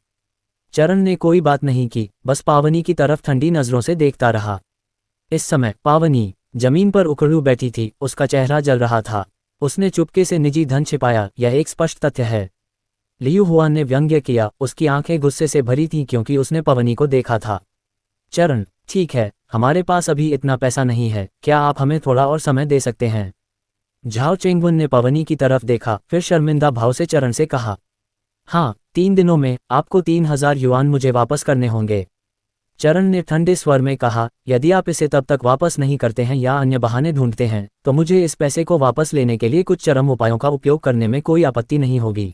चरण ने कोई बात नहीं की, बस पावनी की तरफ ठंडी नजरों से देखता रहा। इस समय पावनी जमीन पर उखड़ू बैठी थी, उसका चेहरा जल रहा था। उसने चुपके से निजी धन छिपाया, यह एक स्पष्ट तथ्य है। लियू हुआन ने व्यंग्य किया। उसकी आंखें गुस्से से भरी थीं क्योंकि उसने पावनी को देखा था। चरण, ठीक है, हमारे पास अभी इतना पैसा नहीं है, क्या आप हमें थोड़ा और समय दे सकते हैं? झाओ चेंगवन ने पावनी की तरफ देखा, फिर शर्मिंदा भाव से चरण से कहा, हाँ, 3 दिनों में आपको 3000 युआन मुझे वापस करने होंगे। चरण ने ठंडे स्वर में कहा, यदि आप इसे तब तक वापस नहीं करते हैं या अन्य बहाने ढूंढते हैं तो मुझे इस पैसे को वापस लेने के लिए कुछ चरम उपायों का उपयोग करने में कोई आपत्ति नहीं होगी।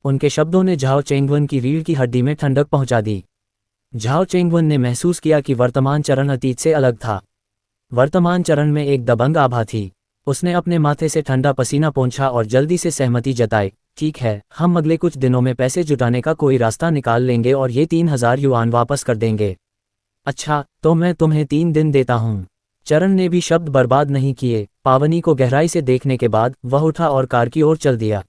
उनके शब्दों ने झाओ चेंगवन की रीढ़ की हड्डी में ठंडक पहुंचा दी। झाओ चेंगवन ने महसूस किया कि वर्तमान चरण अतीत से अलग था। वर्तमान चरण में एक दबंग आभा थी। उसने अपने माथे से ठंडा पसीना पोंछा और जल्दी से सहमति जताई। ठीक है, हम अगले कुछ दिनों में पैसे जुटाने का कोई रास्ता निकाल लेंगे और ये 3000 युआन वापस कर देंगे। अच्छा, तो मैं तुम्हें 3 दिन देता हूँ। चरण ने भी शब्द बर्बाद नहीं किए। पावनी को गहराई से देखने के बाद वह उठा और कार की ओर चल दिया।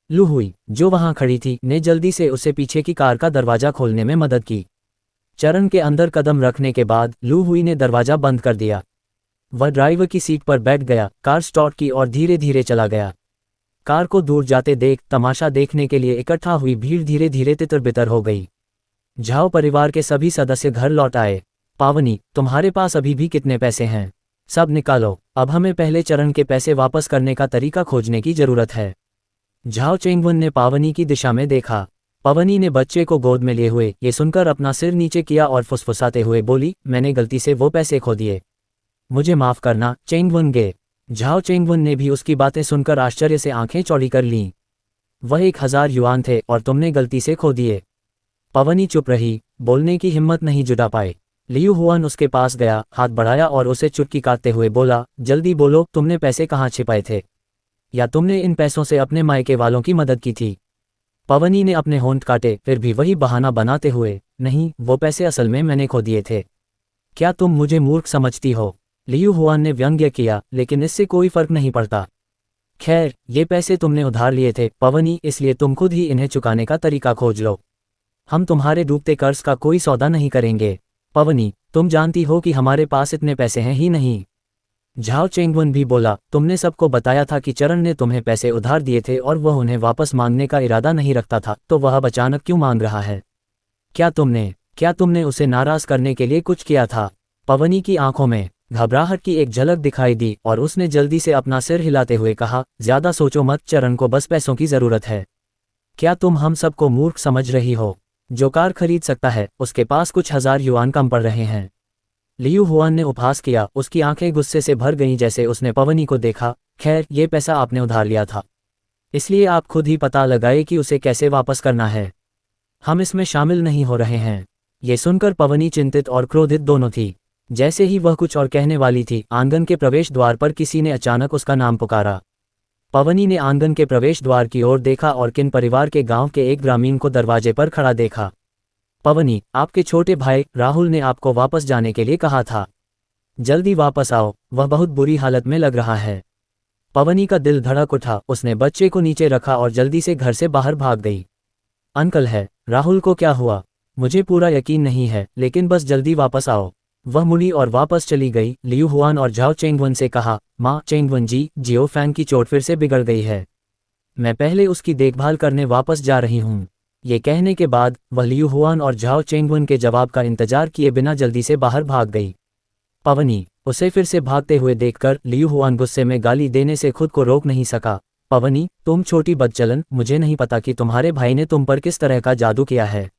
लू हुई, जो वहां खड़ी थी, ने जल्दी से उसे पीछे की कार का दरवाजा खोलने में मदद की। चरण के अंदर कदम रखने के बाद लू हुई ने दरवाजा बंद कर दिया। वह ड्राइवर की सीट पर बैठ गया, कार स्टार्ट की और धीरे धीरे चला गया। कार को दूर जाते देख तमाशा देखने के लिए इकट्ठा हुई भीड़ धीरे धीरे तितर-बितर हो गई। झाओ परिवार के सभी सदस्य घर लौट आए। पावनी, तुम्हारे पास अभी भी कितने पैसे हैं? सब निकालो, अब हमें पहले चरण के पैसे वापस करने का तरीका खोजने की जरूरत है। झाओ चेंगवन ने पावनी की दिशा में देखा। पावनी ने बच्चे को गोद में लिए हुए ये सुनकर अपना सिर नीचे किया और फुसफुसाते हुए बोली, मैंने गलती से वो पैसे खो दिए, मुझे माफ करना चेंगवन गे। झाओ चेंगवन ने भी उसकी बातें सुनकर आश्चर्य से आंखें चौड़ी कर लीं। वह 1000 युआन थे और तुमने गलती से खो दिए। पावनी चुप रही, बोलने की हिम्मत नहीं जुटा पाई। लियू हुआन उसके पास गया, हाथ बढ़ाया और उसे चुटकी काटते हुए बोला, जल्दी बोलो, तुमने पैसे कहाँ छिपाए थे? या तुमने इन पैसों से अपने मायके वालों की मदद की थी? पावनी ने अपने होंठ काटे, फिर भी वही बहाना बनाते हुए, नहीं, वो पैसे असल में मैंने खो दिए थे। क्या तुम मुझे मूर्ख समझती हो? लियू हुआन ने व्यंग्य किया, लेकिन इससे कोई फर्क नहीं पड़ता। खैर, ये पैसे तुमने उधार लिए थे पावनी, इसलिए तुम खुद ही इन्हें चुकाने का तरीका खोज लो। हम तुम्हारे डूबते कर्ज का कोई सौदा नहीं करेंगे। पावनी, तुम जानती हो कि हमारे पास इतने पैसे हैं ही नहीं। झाओ चेंगवन भी बोला, तुमने सबको बताया था कि चरण ने तुम्हें पैसे उधार दिए थे और वह उन्हें वापस मांगने का इरादा नहीं रखता था, तो वह अब अचानक क्यों मांग रहा है? क्या तुमने उसे नाराज करने के लिए कुछ किया था? पावनी की आंखों में घबराहट की एक झलक दिखाई दी और उसने जल्दी से अपना सिर हिलाते हुए कहा, ज्यादा सोचो मत, चरण को बस पैसों की जरूरत है। क्या तुम हम सबको मूर्ख समझ रही हो? जो कार खरीद सकता है उसके पास कुछ 1000 युआन कम पड़ रहे हैं। लियू हुआन ने उपहास किया, उसकी आंखें गुस्से से भर गईं जैसे उसने पावनी को देखा। खैर, ये पैसा आपने उधार लिया था, इसलिए आप खुद ही पता लगाए कि उसे कैसे वापस करना है। हम इसमें शामिल नहीं हो रहे हैं। ये सुनकर पावनी चिंतित और क्रोधित दोनों थी। जैसे ही वह कुछ और कहने वाली थी, आंगन के प्रवेश द्वार पर किसी ने अचानक उसका नाम पुकारा। पावनी ने आंगन के प्रवेश द्वार की ओर देखा और किन परिवार के गांव के एक ग्रामीण को दरवाजे पर खड़ा देखा। पावनी, आपके छोटे भाई राहुल ने आपको वापस जाने के लिए कहा था। जल्दी वापस आओ, वह बहुत बुरी हालत में लग रहा है। पावनी का दिल धड़क उठा, उसने बच्चे को नीचे रखा और जल्दी से घर से बाहर भाग गई। अंकल है, राहुल को क्या हुआ? मुझे पूरा यकीन नहीं है, लेकिन बस जल्दी वापस आओ। वह मुड़ी और वापस चली गई। लियू हुआन और झाओ चेंगवन से कहा, माँ चेंगवन जी, जियो फैंग की चोट फिर से बिगड़ गई है, मैं पहले उसकी देखभाल करने वापस जा रही हूँ। ये कहने के बाद वह लियू हुआन और झाओ चेंगवन के जवाब का इंतजार किए बिना जल्दी से बाहर भाग गई। पावनी, उसे फिर से भागते हुए देखकर लियू हुआन गुस्से में गाली देने से खुद को रोक नहीं सका। पावनी, तुम छोटी बदचलन, मुझे नहीं पता कि तुम्हारे भाई ने तुम पर किस तरह का जादू किया है।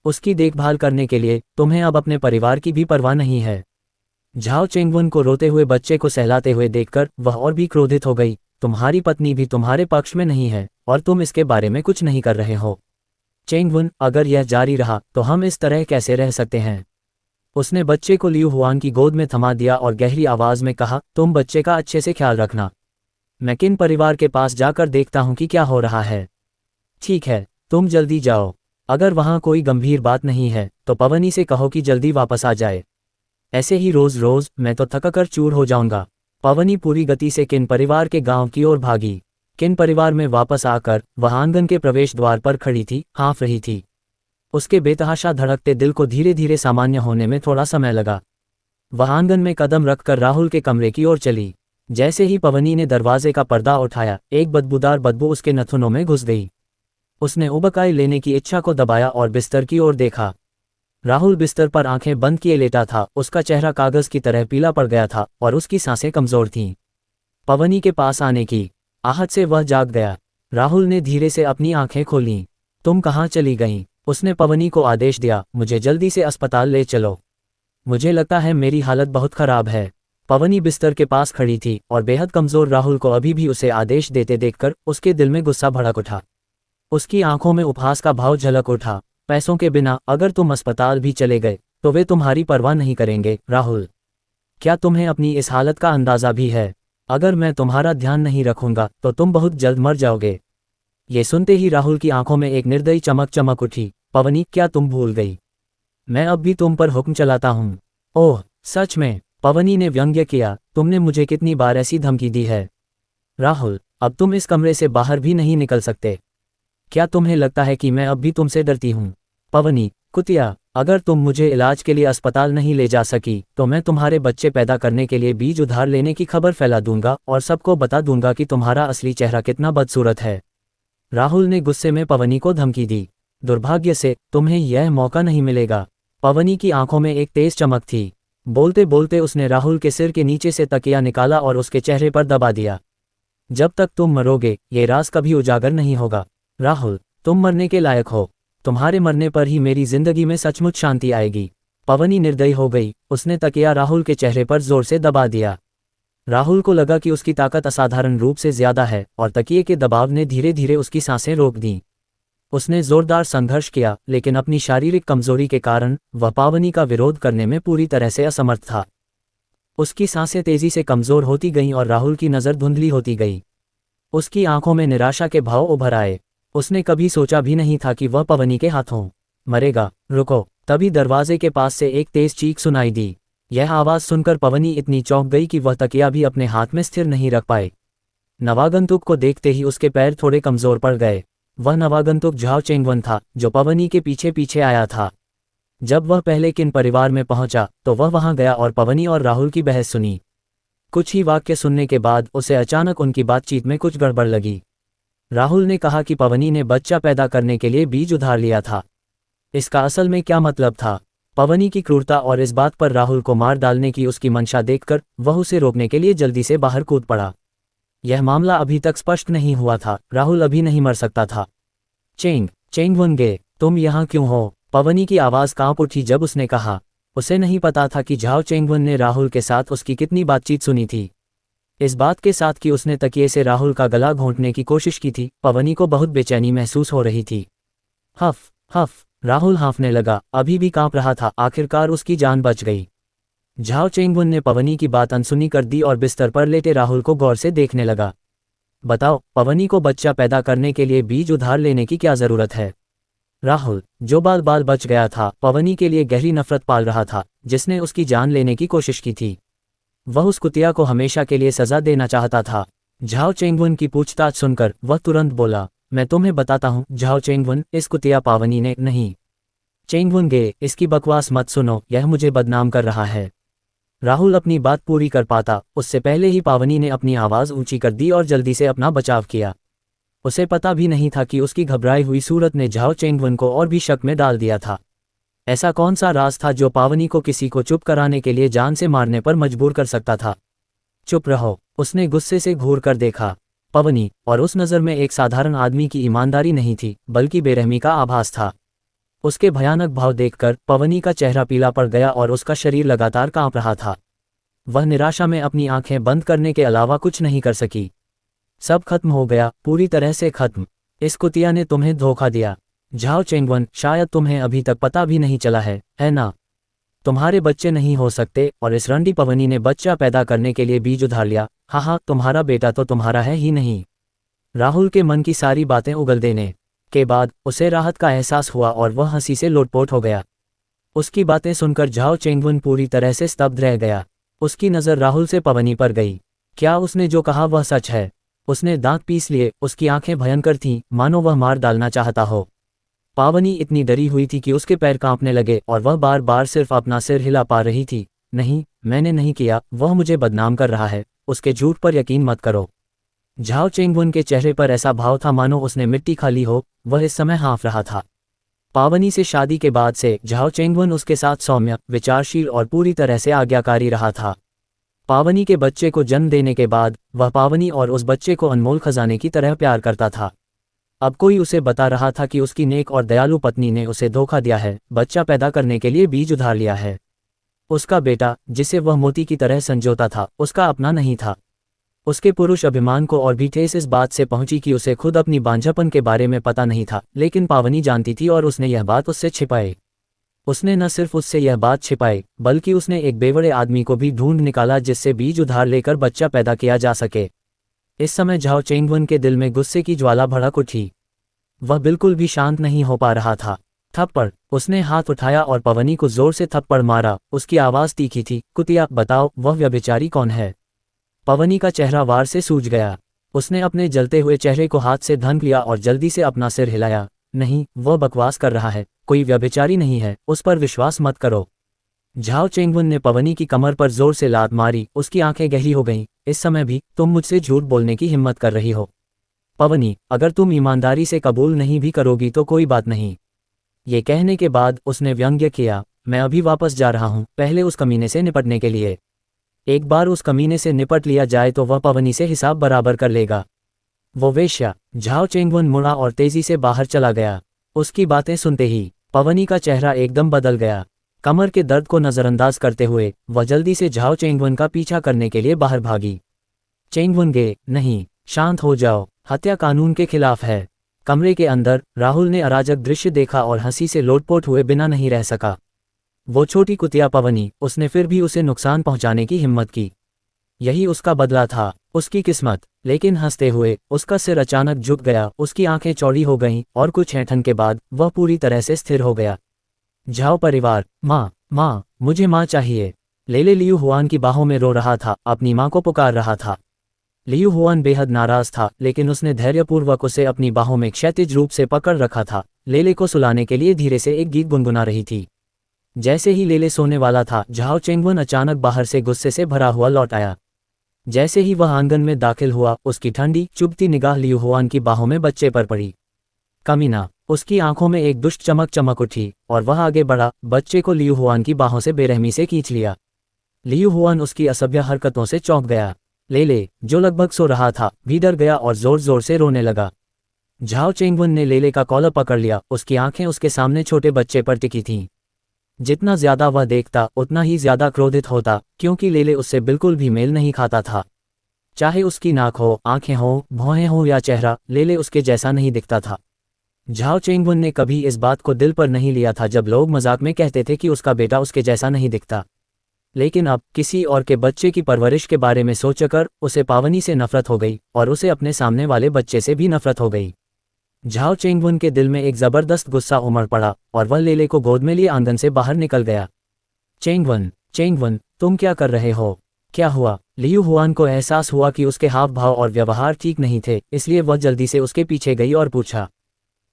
उसकी देखभाल करने के लिए तुम्हें अब अपने परिवार की भी परवाह नहीं है। झाओ चेंगवन को रोते हुए बच्चे को सहलाते हुए देखकर वह और भी क्रोधित हो गई। तुम्हारी पत्नी भी तुम्हारे पक्ष में नहीं है और तुम इसके बारे में कुछ नहीं कर रहे हो। चेंगवन, अगर यह जारी रहा तो हम इस तरह कैसे रह सकते हैं? उसने बच्चे को लियू हुआन की गोद में थमा दिया और गहरी आवाज में कहा, तुम बच्चे का अच्छे से ख्याल रखना। मैं किन परिवार के पास जाकर देखता हूं कि क्या हो रहा है। ठीक है, तुम जल्दी जाओ। अगर वहां कोई गंभीर बात नहीं है तो पावनी से कहो कि जल्दी वापस आ जाए। ऐसे ही रोज रोज मैं तो थककर चूर हो जाऊंगा। पावनी पूरी गति से किन परिवार के गांव की ओर भागी। किन परिवार में वापस आकर वह आंगन के प्रवेश द्वार पर खड़ी थी, हाँफ रही थी। उसके बेतहाशा धड़कते दिल को धीरे धीरे सामान्य होने में थोड़ा समय लगा। वह आंगन में कदम रखकर राहुल के कमरे की ओर चली। जैसे ही पावनी ने दरवाजे का पर्दा उठाया, एक बदबूदार बदबू उसके नथुनों में घुस गई। उसने उबकाई लेने की इच्छा को दबाया और बिस्तर की ओर देखा। राहुल बिस्तर पर आंखें बंद किए लेटा था, उसका चेहरा कागज की तरह पीला पड़ गया था और उसकी सांसें कमजोर थीं। पावनी के पास आने की आहट से वह जाग गया। राहुल ने धीरे से अपनी आंखें खोलीं। तुम कहाँ चली गईं? उसने पावनी को आदेश दिया, मुझे जल्दी से अस्पताल ले चलो। मुझे लगता है मेरी हालत बहुत खराब है। पावनी बिस्तर के पास खड़ी थी और बेहद कमजोर राहुल को अभी भी उसे आदेश देते देखकर उसके दिल में गुस्सा भड़क उठा। उसकी आंखों में उपहास का भाव झलक उठा। पैसों के बिना अगर तुम अस्पताल भी चले गए तो वे तुम्हारी परवाह नहीं करेंगे। राहुल, क्या तुम्हें अपनी इस हालत का अंदाजा भी है? अगर मैं तुम्हारा ध्यान नहीं रखूंगा तो तुम बहुत जल्द मर जाओगे। ये सुनते ही राहुल की आंखों में एक निर्दयी चमक चमक उठी। पावनी, क्या तुम भूल गई? मैं अब भी तुम पर हुक्म चलाता हूँ। ओह, सच में? पावनी ने व्यंग्य किया, तुमने मुझे कितनी बार ऐसी धमकी दी है? राहुल, अब तुम इस कमरे से बाहर भी नहीं निकल सकते। क्या तुम्हें लगता है कि मैं अब भी तुमसे डरती हूँ? पावनी, कुतिया, अगर तुम मुझे इलाज के लिए अस्पताल नहीं ले जा सकी तो मैं तुम्हारे बच्चे पैदा करने के लिए बीज उधार लेने की खबर फैला दूंगा और सबको बता दूंगा कि तुम्हारा असली चेहरा कितना बदसूरत है। राहुल ने गुस्से में पवनी को धमकी दी। दुर्भाग्य से तुम्हें यह मौका नहीं मिलेगा। पवनी की आंखों में एक तेज चमक थी। बोलते बोलते उसने राहुल के सिर के नीचे से तकिया निकाला और उसके चेहरे पर दबा दिया। जब तक तुम मरोगे ये राज कभी उजागर नहीं होगा। राहुल, तुम मरने के लायक हो। तुम्हारे मरने पर ही मेरी जिंदगी में सचमुच शांति आएगी। पवनी निर्दयी हो गई। उसने तकिया राहुल के चेहरे पर जोर से दबा दिया। राहुल को लगा कि उसकी ताकत असाधारण रूप से ज्यादा है और तकिए के दबाव ने धीरे धीरे उसकी सांसें रोक दीं। उसने जोरदार संघर्ष किया, लेकिन अपनी शारीरिक कमजोरी के कारण वह पावनी का विरोध करने में पूरी तरह से असमर्थ था। उसकी सांसें तेजी से कमजोर होती गईं और राहुल की नज़र धुंधली होती गई। उसकी आंखों में निराशा के भाव उभर आए। उसने कभी सोचा भी नहीं था कि वह पवनी के हाथों मरेगा। रुको! तभी दरवाजे के पास से एक तेज चीख सुनाई दी। यह आवाज़ सुनकर पवनी इतनी चौंक गई कि वह तकिया भी अपने हाथ में स्थिर नहीं रख पाए। नवागंतुक को देखते ही उसके पैर थोड़े कमजोर पड़ गए। वह नवागंतुक झाओ चेंगवन था जो पवनी के पीछे पीछे आया था। जब वह पहले किन परिवार में पहुंचा तो वह वहां गया और पवनी और राहुल की बहस सुनी। कुछ ही वाक्य सुनने के बाद उसे अचानक उनकी बातचीत में कुछ गड़बड़ लगी। राहुल ने कहा कि पवनी ने बच्चा पैदा करने के लिए बीज उधार लिया था। इसका असल में क्या मतलब था? पवनी की क्रूरता और इस बात पर राहुल को मार डालने की उसकी मंशा देखकर वह उसे रोकने के लिए जल्दी से बाहर कूद पड़ा। यह मामला अभी तक स्पष्ट नहीं हुआ था। राहुल अभी नहीं मर सकता था। चेंगवन, तुम यहाँ क्यों हो? पवनी की आवाज़ कांप उठी जब उसने कहा। उसे नहीं पता था कि झाओ चेंगवन ने राहुल के साथ उसकी कितनी बातचीत सुनी थी। इस बात के साथ कि उसने तकिए से राहुल का गला घोंटने की कोशिश की थी, पवनी को बहुत बेचैनी महसूस हो रही थी। हफ हफ, राहुल हाँफने लगा। अभी भी कांप रहा था। आखिरकार उसकी जान बच गई। झाओ चेंगवन ने पवनी की बात अनसुनी कर दी और बिस्तर पर लेटे राहुल को गौर से देखने लगा। बताओ, पवनी को बच्चा पैदा करने के लिए बीज उधार लेने की क्या जरूरत है? राहुल, जो बाल बाल बच गया था, पवनी के लिए गहरी नफरत पाल रहा था, जिसने उसकी जान लेने की कोशिश की थी। वह उस कुतिया को हमेशा के लिए सजा देना चाहता था। झाओ चेंगवन की पूछताछ सुनकर वह तुरंत बोला, मैं तुम्हें बताता हूँ झाओ चेंगवन, इस कुतिया पावनी ने नहीं। चेंगवन, इसकी बकवास मत सुनो, यह मुझे बदनाम कर रहा है। राहुल अपनी बात पूरी कर पाता उससे पहले ही पावनी ने अपनी आवाज़ ऊंची कर दी और जल्दी से अपना बचाव किया। उसे पता भी नहीं था कि उसकी घबराई हुई सूरत ने झाओ चेंगवन को और भी शक में डाल दिया था। ऐसा कौन सा राज था जो पावनी को किसी को चुप कराने के लिए जान से मारने पर मजबूर कर सकता था? चुप रहो, उसने गुस्से से घूर कर देखा पवनी, और उस नज़र में एक साधारण आदमी की ईमानदारी नहीं थी बल्कि बेरहमी का आभास था। उसके भयानक भाव देखकर पवनी का चेहरा पीला पड़ गया और उसका शरीर लगातार कांप रहा था। वह निराशा में अपनी आंखें बंद करने के अलावा कुछ नहीं कर सकी। सब खत्म हो गया, पूरी तरह से खत्म। इस कुतिया ने तुम्हें धोखा दिया। झाओ चेंगवन, शायद तुम्हें अभी तक पता भी नहीं चला है ना? तुम्हारे बच्चे नहीं हो सकते और इस रंडी पवनी ने बच्चा पैदा करने के लिए बीज उधार लिया। हाँ, तुम्हारा बेटा तो तुम्हारा है ही नहीं। राहुल के मन की सारी बातें उगल देने के बाद उसे राहत का एहसास हुआ और वह हंसी से लोटपोट हो गया। उसकी बातें सुनकर झाओ चेंगवन पूरी तरह से स्तब्ध रह गया। उसकी नज़र राहुल से पवनी पर गई। क्या उसने जो कहा वह सच है? उसने दांत पीस लिए। उसकी आंखें भयंकर थीं, मानो वह मार डालना चाहता हो। पावनी इतनी डरी हुई थी कि उसके पैर कांपने लगे और वह बार बार सिर्फ अपना सिर हिला पा रही थी। नहीं, मैंने नहीं किया, वह मुझे बदनाम कर रहा है, उसके झूठ पर यकीन मत करो। झाओ चेंगवन के चेहरे पर ऐसा भाव था मानो उसने मिट्टी खा ली हो। वह इस समय हाँफ रहा था। पावनी से शादी के बाद से झाओ चेंगवन उसके साथ सौम्य, विचारशील और पूरी तरह से आज्ञाकारी रहा था। पावनी के बच्चे को जन्म देने के बाद वह पावनी और उस बच्चे को अनमोल खजाने की तरह प्यार करता था। अब कोई उसे बता रहा था कि उसकी नेक और दयालु पत्नी ने उसे धोखा दिया है, बच्चा पैदा करने के लिए बीज उधार लिया है। उसका बेटा, जिसे वह मोती की तरह संजोता था, उसका अपना नहीं था। उसके पुरुष अभिमान को और भी ठेस इस बात से पहुंची कि उसे खुद अपनी बांझापन के बारे में पता नहीं था, लेकिन पावनी जानती थी और उसने यह बात उससे छिपाई। उसने न सिर्फ उससे यह बात छिपाई, बल्कि उसने एक बेवड़े आदमी को भी ढूंढ निकाला जिससे बीज उधार लेकर बच्चा पैदा किया जा सके। इस समय झाओ चेंगवन के दिल में गुस्से की ज्वाला भड़क उठी। वह बिल्कुल भी शांत नहीं हो पा रहा था। थप्पड़! उसने हाथ उठाया और पवनी को जोर से थप्पड़ मारा। उसकी आवाज़ तीखी थी, कुतिया, बताओ वह व्यभिचारी कौन है? पवनी का चेहरा वार से सूज गया। उसने अपने जलते हुए चेहरे को हाथ से ढक लिया और जल्दी से अपना सिर हिलाया। नहीं, वह बकवास कर रहा है, कोई व्यभिचारी नहीं है, उस पर विश्वास मत करो। झाओ चेंगवन ने पवनी की कमर पर जोर से लात मारी, उसकी आंखें गहरी हो गईं। इस समय भी तुम मुझसे झूठ बोलने की हिम्मत कर रही हो। पवनी, अगर तुम ईमानदारी से कबूल नहीं भी करोगी तो कोई बात नहीं। ये कहने के बाद उसने व्यंग्य किया, मैं अभी वापस जा रहा हूँ, पहले उस कमीने से निपटने के लिए। एक बार उस कमीने से निपट लिया जाए तो वह पवनी से हिसाब बराबर कर लेगा। वो वेश्या। झाओ चेंगवन मुड़ा और तेजी से बाहर चला गया। उसकी बातें सुनते ही पवनी का चेहरा एकदम बदल गया। कमर के दर्द को नजरअंदाज करते हुए वह जल्दी से झाओ चेंगवन का पीछा करने के लिए बाहर भागी। चेंगवन गे, नहीं, शांत हो जाओ, हत्या कानून के खिलाफ है। कमरे के अंदर राहुल ने अराजक दृश्य देखा और हंसी से लोटपोट हुए बिना नहीं रह सका। वो छोटी कुतिया पवनी, उसने फिर भी उसे नुकसान पहुंचाने की हिम्मत की। यही उसका बदला था, उसकी किस्मत। लेकिन हंसते हुए उसका सिर अचानक झुक गया, उसकी आंखें चौड़ी हो गईं और कुछ ऐंठन के बाद वह पूरी तरह से स्थिर हो गया। झाओ परिवार, माँ, मुझे माँ चाहिए। लेले लियू हुआन की बाहों में रो रहा था, अपनी माँ को पुकार रहा था। लियू हुआन बेहद नाराज था, लेकिन उसने धैर्यपूर्वक उसे अपनी बाहों में क्षैतिज रूप से पकड़ रखा था। लेले को सुलाने के लिए धीरे से एक गीत गुनगुना रही थी। जैसे ही लेले सोने वाला था, झाओ चेंगवन अचानक बाहर से गुस्से से भरा हुआ लौट आया। जैसे ही वह आंगन में दाखिल हुआ, उसकी ठंडी चुभती निगाह लियू हुआन की बाहों में बच्चे पर पड़ी। कमीना। उसकी आंखों में एक दुष्ट चमक चमक उठी और वह आगे बढ़ा, बच्चे को लियू हुआन की बाहों से बेरहमी से खींच लिया। लियू हुआन उसकी असभ्य हरकतों से चौंक गया। लेले, जो लगभग सो रहा था, भी डर गया और जोर जोर से रोने लगा। झाओ चेंगवन ने लेले का कॉलर पकड़ लिया, उसकी आंखें उसके सामने छोटे बच्चे पर टिकी थीं। जितना ज्यादा वह देखता उतना ही ज्यादा क्रोधित होता, क्योंकि लेले उससे बिल्कुल भी मेल नहीं खाता था। चाहे उसकी नाक हो, आंखें हो, भौहें हो या चेहरा, लेले उसके जैसा नहीं दिखता था। झाओ चेंगवन ने कभी इस बात को दिल पर नहीं लिया था जब लोग मजाक में कहते थे कि उसका बेटा उसके जैसा नहीं दिखता। लेकिन अब किसी और के बच्चे की परवरिश के बारे में सोचकर उसे पावनी से नफरत हो गई और उसे अपने सामने वाले बच्चे से भी नफरत हो गई। झाओ चेंगवन के दिल में एक जबरदस्त गुस्सा उमड़ पड़ा और वह लेले को गोद में लिए आंगन से बाहर निकल गया। चेंगवन, तुम क्या कर रहे हो? क्या हुआ? लियू हुआन को एहसास हुआ कि उसके हाव भाव और व्यवहार ठीक नहीं थे, इसलिए वह जल्दी से उसके पीछे गई और पूछा।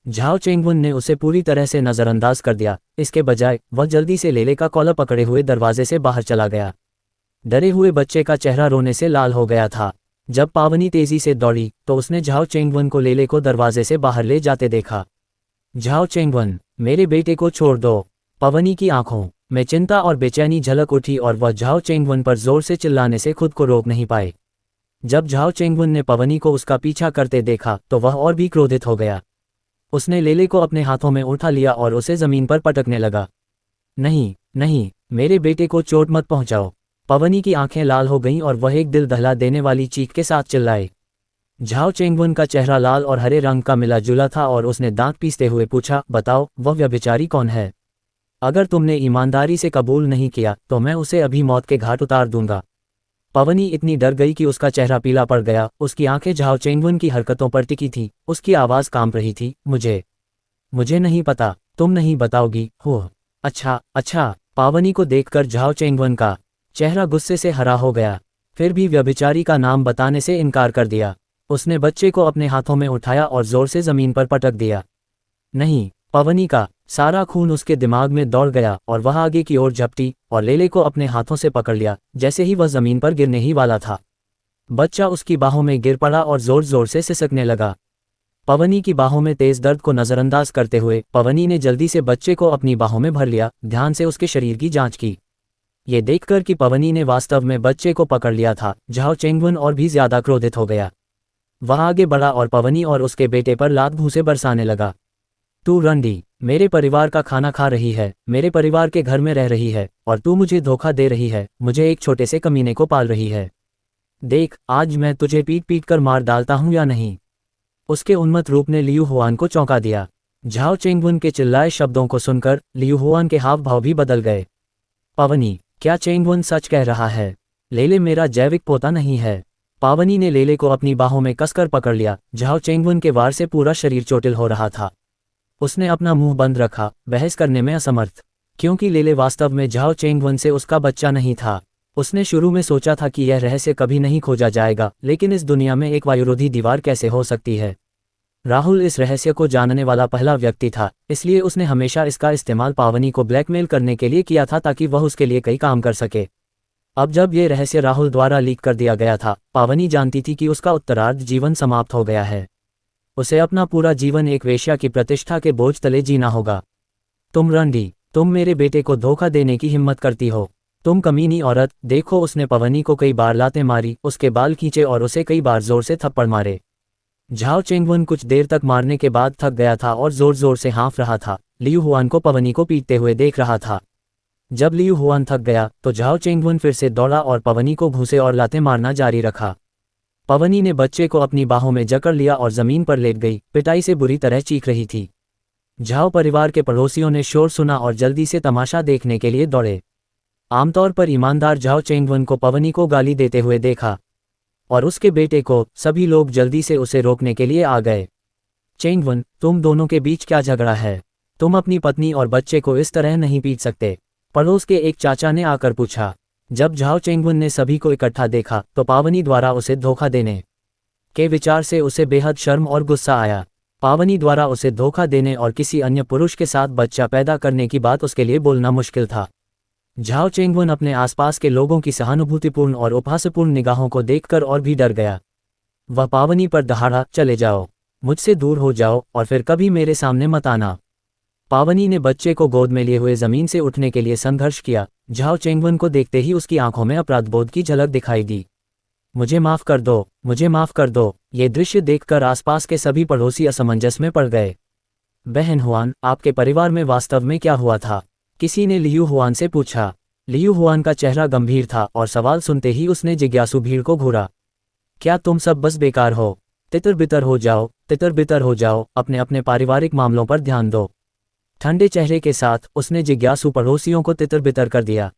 झाओ चेंगवन ने उसे पूरी तरह से नजरअंदाज कर दिया। इसके बजाय वह जल्दी से लेले का कॉलर पकड़े हुए दरवाजे से बाहर चला गया। डरे हुए बच्चे का चेहरा रोने से लाल हो गया था। जब पावनी तेजी से दौड़ी तो उसने झाओ चेंगवन को लेले को दरवाजे से बाहर ले जाते देखा। झाओ चेंगवन, मेरे बेटे को छोड़ दो। पावनी की आंखों में चिंता और बेचैनी झलक उठी और वह झाओ चेंगवन पर जोर से चिल्लाने से खुद को रोक नहीं पाए। जब झाओ चेंगवन ने पावनी को उसका पीछा करते देखा तो वह और भी क्रोधित हो गया। उसने लेले को अपने हाथों में उठा लिया और उसे जमीन पर पटकने लगा। नहीं, मेरे बेटे को चोट मत पहुंचाओ। पावनी की आंखें लाल हो गईं और वह एक दिल दहला देने वाली चीख के साथ चिल्लाए। झाओ चेंगवन का चेहरा लाल और हरे रंग का मिला जुला था और उसने दांत पीसते हुए पूछा, बताओ, वह व्यभिचारी कौन है? अगर तुमने ईमानदारी से कबूल नहीं किया तो मैं उसे अभी मौत के घाट उतार दूंगा। पावनी इतनी डर गई कि उसका चेहरा पीला पड़ गया। उसकी आंखें झाओ चेंगवन की हरकतों पर टिकी थीं। उसकी आवाज कांप रही थी, मुझे नहीं पता। तुम नहीं बताओगी? हो, अच्छा। पावनी को देखकर झाओ चेंगवन का चेहरा गुस्से से हरा हो गया। फिर भी व्यभिचारी का नाम बताने से इनकार कर दिया। उसने बच्चे को अपने हाथों में उठाया और जोर से जमीन पर पटक दिया। नहीं, पावनी का सारा खून उसके दिमाग में दौड़ गया और वह आगे की ओर झपटी और लेले को अपने हाथों से पकड़ लिया। जैसे ही वह जमीन पर गिरने ही वाला था, बच्चा उसकी बाहों में गिर पड़ा और जोर जोर से सिसकने लगा। पावनी की बाहों में तेज दर्द को नजरअंदाज करते हुए पावनी ने जल्दी से बच्चे को अपनी बाहों में भर लिया, ध्यान से उसके शरीर की जांच की। ये देखकर कि पावनी ने वास्तव में बच्चे को पकड़ लिया था, झाओ चेंगवन और भी ज्यादा क्रोधित हो गया। वह आगे बढ़ा और पावनी और उसके बेटे पर लात घूंसे बरसाने लगा। तू रंडी, मेरे परिवार का खाना खा रही है, मेरे परिवार के घर में रह रही है और तू मुझे धोखा दे रही है, मुझे एक छोटे से कमीने को पाल रही है। देख, आज मैं तुझे पीट पीट कर मार डालता हूं या नहीं। उसके उन्मत्त रूप ने लियू हुआन को चौंका दिया। झाओ चेंगवन के चिल्लाए शब्दों को सुनकर लियू हुआन के हाव भाव भी बदल गए। पावनी, क्या चेंगवन सच कह रहा है? लेले मेरा जैविक पोता नहीं है। पावनी ने लेले को अपनी बाहों में कसकर पकड़ लिया। झाओ चेंगवन के वार से पूरा शरीर चोटिल हो रहा था। उसने अपना मुंह बंद रखा, बहस करने में असमर्थ, क्योंकि लेले वास्तव में झाओ चेंगवन से उसका बच्चा नहीं था। उसने शुरू में सोचा था कि यह रहस्य कभी नहीं खोजा जाएगा, लेकिन इस दुनिया में एक वायुरोधी दीवार कैसे हो सकती है। राहुल इस रहस्य को जानने वाला पहला व्यक्ति था, इसलिए उसने हमेशा इसका इस्तेमाल पावनी को ब्लैकमेल करने के लिए किया था ताकि वह उसके लिए कई काम कर सके। अब जब ये रहस्य राहुल द्वारा लीक कर दिया गया था, पावनी जानती थी कि उसका उत्तरार्ध जीवन समाप्त हो गया है। उसे अपना पूरा जीवन एक वेश्या की प्रतिष्ठा के बोझ तले जीना होगा। तुम रंडी, तुम मेरे बेटे को धोखा देने की हिम्मत करती हो। तुम कमीनी औरत। देखो, उसने पावनी को कई बार लातें मारी, उसके बाल खींचे और उसे कई बार जोर से थप्पड़ मारे। झाओ चेंगवन कुछ देर तक मारने के बाद थक गया था और जोर जोर से हाँफ रहा था। लियू हुआन को पावनी को पीटते हुए देख रहा था। जब लियू हुआन थक गया तो झाओ चेंगवन फिर से दौड़ा और पावनी को घूंसे और लातें मारना जारी रखा। पावनी ने बच्चे को अपनी बाहों में जकड़ लिया और जमीन पर लेट गई, पिटाई से बुरी तरह चीख रही थी। झाओ परिवार के पड़ोसियों ने शोर सुना और जल्दी से तमाशा देखने के लिए दौड़े। आमतौर पर ईमानदार झाओ चेंगवन को पावनी को गाली देते हुए देखा और उसके बेटे को। सभी लोग जल्दी से उसे रोकने के लिए आ गए। चेंगवन, तुम दोनों के बीच क्या झगड़ा है? तुम अपनी पत्नी और बच्चे को इस तरह नहीं पीट सकते, पड़ोस के एक चाचा ने आकर पूछा। जब झाओ चेंगवन ने सभी को इकट्ठा देखा तो पावनी द्वारा उसे धोखा देने के विचार से उसे बेहद शर्म और गुस्सा आया। पावनी द्वारा उसे धोखा देने और किसी अन्य पुरुष के साथ बच्चा पैदा करने की बात उसके लिए बोलना मुश्किल था। झाओ चेंगवन अपने आसपास के लोगों की सहानुभूतिपूर्ण और उपहासपूर्ण निगाहों को देखकर और भी डर गया। वह पावनी पर दहाड़ा, चले जाओ, मुझसे दूर हो जाओ और फिर कभी मेरे सामने मत आना। पावनी ने बच्चे को गोद में लिए हुए जमीन से उठने के लिए संघर्ष किया। झाओ चेंगवन को देखते ही उसकी आंखों में अपराधबोध की झलक दिखाई दी। मुझे माफ कर दो, मुझे माफ कर दो। ये दृश्य देखकर आसपास के सभी पड़ोसी असमंजस में पड़ गए। बहन हुआन, आपके परिवार में वास्तव में क्या हुआ था? किसी ने लियू हुआन से पूछा। लियू हुआन का चेहरा गंभीर था और सवाल सुनते ही उसने जिज्ञासु भीड़ को घूरा। क्या तुम सब बस बेकार हो? तितर बितर हो जाओ, तितर बितर हो जाओ, अपने अपने पारिवारिक मामलों पर ध्यान दो। ठंडे चेहरे के साथ उसने जिज्ञासु पड़ोसियों को तितर बितर कर दिया।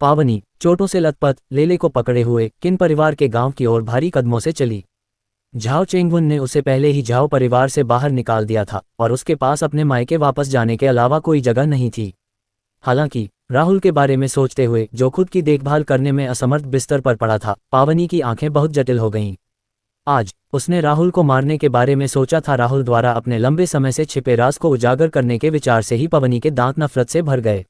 पावनी चोटों से लथपथ लेले को पकड़े हुए किन परिवार के गांव की ओर भारी कदमों से चली। झाओ चेंगवन ने उसे पहले ही झाओ परिवार से बाहर निकाल दिया था और उसके पास अपने मायके वापस जाने के अलावा कोई जगह नहीं थी। हालांकि राहुल के बारे में सोचते हुए, जो खुद की देखभाल करने में असमर्थ बिस्तर पर पड़ा था, पावनी की आंखें बहुत जटिल हो गईं। आज उसने राहुल को मारने के बारे में सोचा था। राहुल द्वारा अपने लंबे समय से छिपे राज को उजागर करने के विचार से ही पावनी के दांत नफरत से भर गए।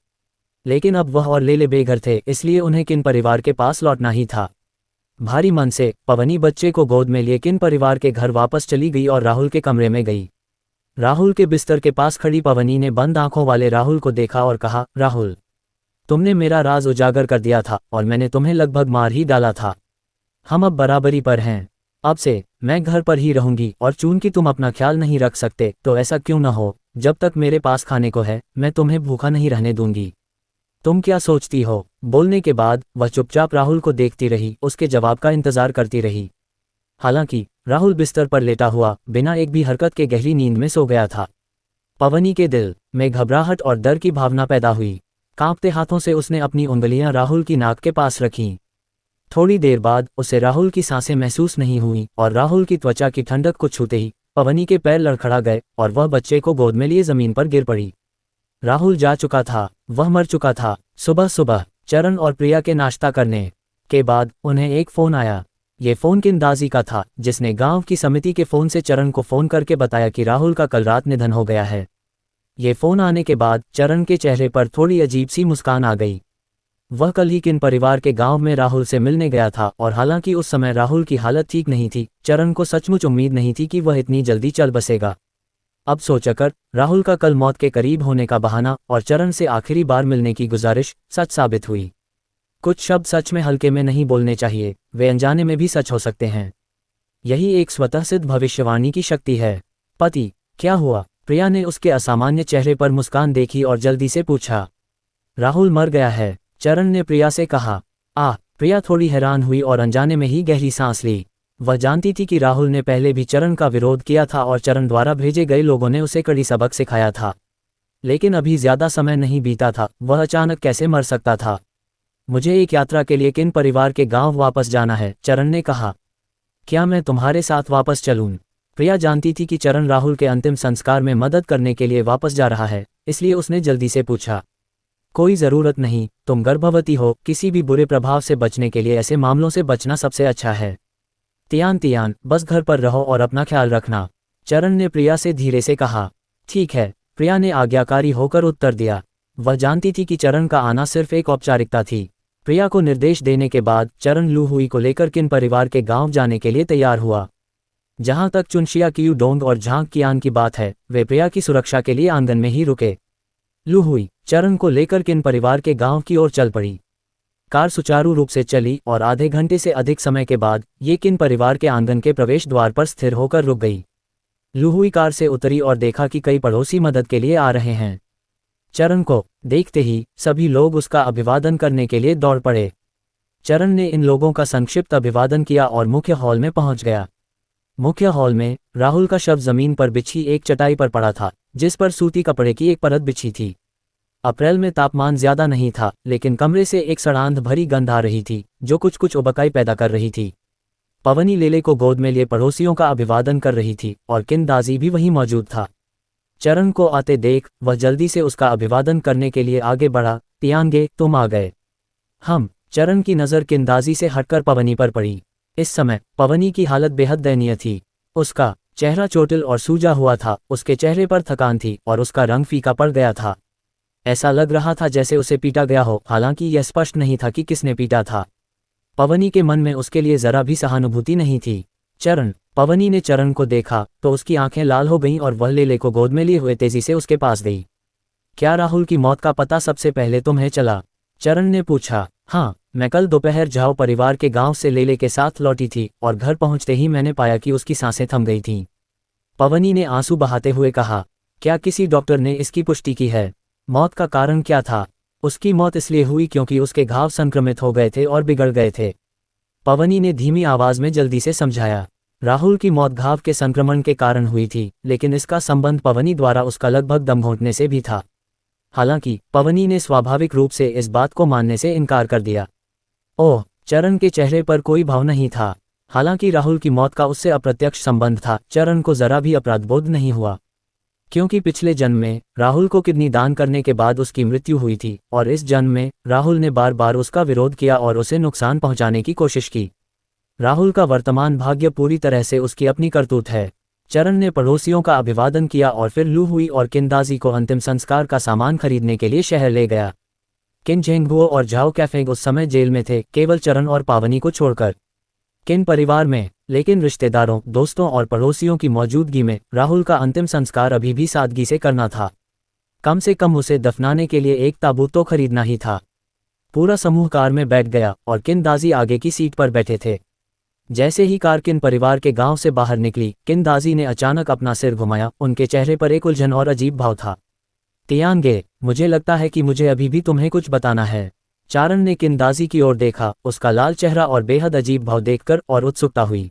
लेकिन अब वह और लेले बेघर थे, इसलिए उन्हें किन परिवार के पास लौटना ही था। भारी मन से पावनी बच्चे को गोद में लिए किन परिवार के घर वापस चली गई और राहुल के कमरे में गई। राहुल के बिस्तर के पास खड़ी पावनी ने बंद आंखों वाले राहुल को देखा और कहा, राहुल, तुमने मेरा राज उजागर कर दिया था और मैंने तुम्हें लगभग मार ही डाला था। हम अब बराबरी पर हैं। अब से मैं घर पर ही रहूंगी और चूंकि तुम अपना ख्याल नहीं रख सकते तो ऐसा क्यों न हो, जब तक मेरे पास खाने को है मैं तुम्हें भूखा नहीं रहने दूंगी। तुम क्या सोचती हो? बोलने के बाद वह चुपचाप राहुल को देखती रही, उसके जवाब का इंतजार करती रही। हालांकि राहुल बिस्तर पर लेटा हुआ बिना एक भी हरकत के गहरी नींद में सो गया था। पावनी के दिल में घबराहट और डर की भावना पैदा हुई। कांपते हाथों से उसने अपनी उंगलियां राहुल की नाक के पास रखीं। थोड़ी देर बाद उसे राहुल की सांसें महसूस नहीं हुई और राहुल की त्वचा की ठंडक को छूते ही पावनी के पैर लड़खड़ा गए और वह बच्चे को गोद में लिए जमीन पर गिर पड़ी। राहुल जा चुका था, वह मर चुका था। सुबह सुबह चरण और प्रिया के नाश्ता करने के बाद उन्हें एक फ़ोन आया। ये फ़ोन किन दाजी का था, जिसने गांव की समिति के फ़ोन से चरण को फ़ोन करके बताया कि राहुल का कल रात निधन हो गया है। ये फ़ोन आने के बाद चरण के चेहरे पर थोड़ी अजीब सी मुस्कान आ गई। वह कल ही किन परिवार के गांव में राहुल से मिलने गया था और हालांकि उस समय राहुल की हालत ठीक नहीं थी, चरण को सचमुच उम्मीद नहीं थी कि वह इतनी जल्दी चल बसेगा। अब सोचकर राहुल का कल मौत के करीब होने का बहाना और चरण से आखिरी बार मिलने की गुजारिश सच साबित हुई। कुछ शब्द सच में हल्के में नहीं बोलने चाहिए, वे अनजाने में भी सच हो सकते हैं। यही एक स्वतः सिद्ध भविष्यवाणी की शक्ति है। पति, क्या हुआ? प्रिया ने उसके असामान्य चेहरे पर मुस्कान देखी और जल्दी से पूछा। राहुल मर गया है, चरण ने प्रिया से कहा। प्रिया थोड़ी हैरान हुई और अनजाने में ही गहरी सांस ली। वह जानती थी कि राहुल ने पहले भी चरण का विरोध किया था और चरण द्वारा भेजे गए लोगों ने उसे कड़ी सबक सिखाया था। लेकिन अभी ज्यादा समय नहीं बीता था, वह अचानक कैसे मर सकता था? मुझे एक यात्रा के लिए किन परिवार के गांव वापस जाना है, चरण ने कहा। क्या मैं तुम्हारे साथ वापस चलूं? प्रिया जानती थी कि चरण राहुल के अंतिम संस्कार में मदद करने के लिए वापस जा रहा है, इसलिए उसने जल्दी से पूछा। कोई ज़रूरत नहीं, तुम गर्भवती हो, किसी भी बुरे प्रभाव से बचने के लिए ऐसे मामलों से बचना सबसे अच्छा है। तियान, बस घर पर रहो और अपना ख्याल रखना। चरण ने प्रिया से धीरे से कहा। ठीक है, प्रिया ने आज्ञाकारी होकर उत्तर दिया। वह जानती थी कि चरण का आना सिर्फ एक औपचारिकता थी। प्रिया को निर्देश देने के बाद चरण लू हुई को लेकर किन परिवार के गांव जाने के लिए तैयार हुआ। जहां तक चुनशिया कियू डोंग और झांग कियान की बात है, वे प्रिया की सुरक्षा के लिए आंगन में ही रुके। लू हुई चरण को लेकर किन परिवार के गांव की ओर चल पड़ी। कार सुचारू रूप से चली और आधे घंटे से अधिक समय के बाद ये किन परिवार के आंगन के प्रवेश द्वार पर स्थिर होकर रुक गई। लू हुई कार से उतरी और देखा कि कई पड़ोसी मदद के लिए आ रहे हैं। चरण को देखते ही सभी लोग उसका अभिवादन करने के लिए दौड़ पड़े। चरण ने इन लोगों का संक्षिप्त अभिवादन किया और मुख्य हॉल में पहुंच गया। मुख्य हॉल में राहुल का शव जमीन पर बिछी एक चटाई पर पड़ा था, जिस पर सूती कपड़े की एक परत बिछी थी। अप्रैल में तापमान ज्यादा नहीं था, लेकिन कमरे से एक सड़ांध भरी गंध आ रही थी, जो कुछ कुछ उबकाई पैदा कर रही थी। पवनी लेले को गोद में लिए पड़ोसियों का अभिवादन कर रही थी और किन दाजी भी वहीं मौजूद था। चरण को आते देख वह जल्दी से उसका अभिवादन करने के लिए आगे बढ़ा। तियांगे, तुम आ गए। चरण की नज़र किंदाजी से हटकर पवनी पर पड़ी। इस समय पवनी की हालत बेहद दयनीय थी। उसका चेहरा चोटिल और सूजा हुआ था, उसके चेहरे पर थकान थी और उसका रंग फीका पड़ गया था। ऐसा लग रहा था जैसे उसे पीटा गया हो, हालांकि यह स्पष्ट नहीं था कि किसने पीटा था। पवनी के मन में उसके लिए जरा भी सहानुभूति नहीं थी। पवनी ने चरण को देखा तो उसकी आंखें लाल हो गईं और वह लेले को गोद में लिए हुए तेजी से उसके पास गई। क्या राहुल की मौत का पता सबसे पहले तुम्हें चला? चरण ने पूछा। हाँ, मैं कल दोपहर झाओ परिवार के गांव से लेले के साथ लौटी थी और घर पहुंचते ही मैंने पाया कि उसकी सांसें थम गई थीं। पवनी ने आंसू बहाते हुए कहा। क्या किसी डॉक्टर ने इसकी पुष्टि की है? मौत का कारण क्या था? उसकी मौत इसलिए हुई क्योंकि उसके घाव संक्रमित हो गए थे और बिगड़ गए थे। पवनी ने धीमी आवाज में जल्दी से समझाया। राहुल की मौत घाव के संक्रमण के कारण हुई थी, लेकिन इसका संबंध पवनी द्वारा उसका लगभग दम घोंटने से भी था। हालांकि पवनी ने स्वाभाविक रूप से इस बात को मानने से इनकार कर दिया। ओह, चरण के चेहरे पर कोई भाव नहीं था। हालांकि राहुल की मौत का उससे अप्रत्यक्ष संबंध था, चरण को जरा भी अपराधबोध नहीं हुआ, क्योंकि पिछले जन्म में राहुल को किडनी दान करने के बाद उसकी मृत्यु हुई थी और इस जन्म में राहुल ने बार बार उसका विरोध किया और उसे नुकसान पहुंचाने की कोशिश की। राहुल का वर्तमान भाग्य पूरी तरह से उसकी अपनी करतूत है। चरण ने पड़ोसियों का अभिवादन किया और फिर लू हुई और किंदाजी को अंतिम संस्कार का सामान खरीदने के लिए शहर ले गया। किन झेंगबुओ और झाओ कैफेंग उस समय जेल में थे, केवल चरण और पावनी को छोड़कर। किन परिवार में, लेकिन रिश्तेदारों, दोस्तों और पड़ोसियों की मौजूदगी में राहुल का अंतिम संस्कार अभी भी सादगी से करना था। कम से कम उसे दफनाने के लिए एक ताबूत तो खरीदना ही था। पूरा समूह कार में बैठ गया और किंदाजी आगे की सीट पर बैठे थे। जैसे ही कार किन परिवार के गांव से बाहर निकली, किंदाजी ने अचानक अपना सिर घुमाया। उनके चेहरे पर एक उलझन और अजीब भाव था। तियांगे, मुझे लगता है कि मुझे अभी भी तुम्हें कुछ बताना है। चारण ने किंदाजी की ओर देखा, उसका लाल चेहरा और बेहद अजीब भाव देखकर और उत्सुकता हुई।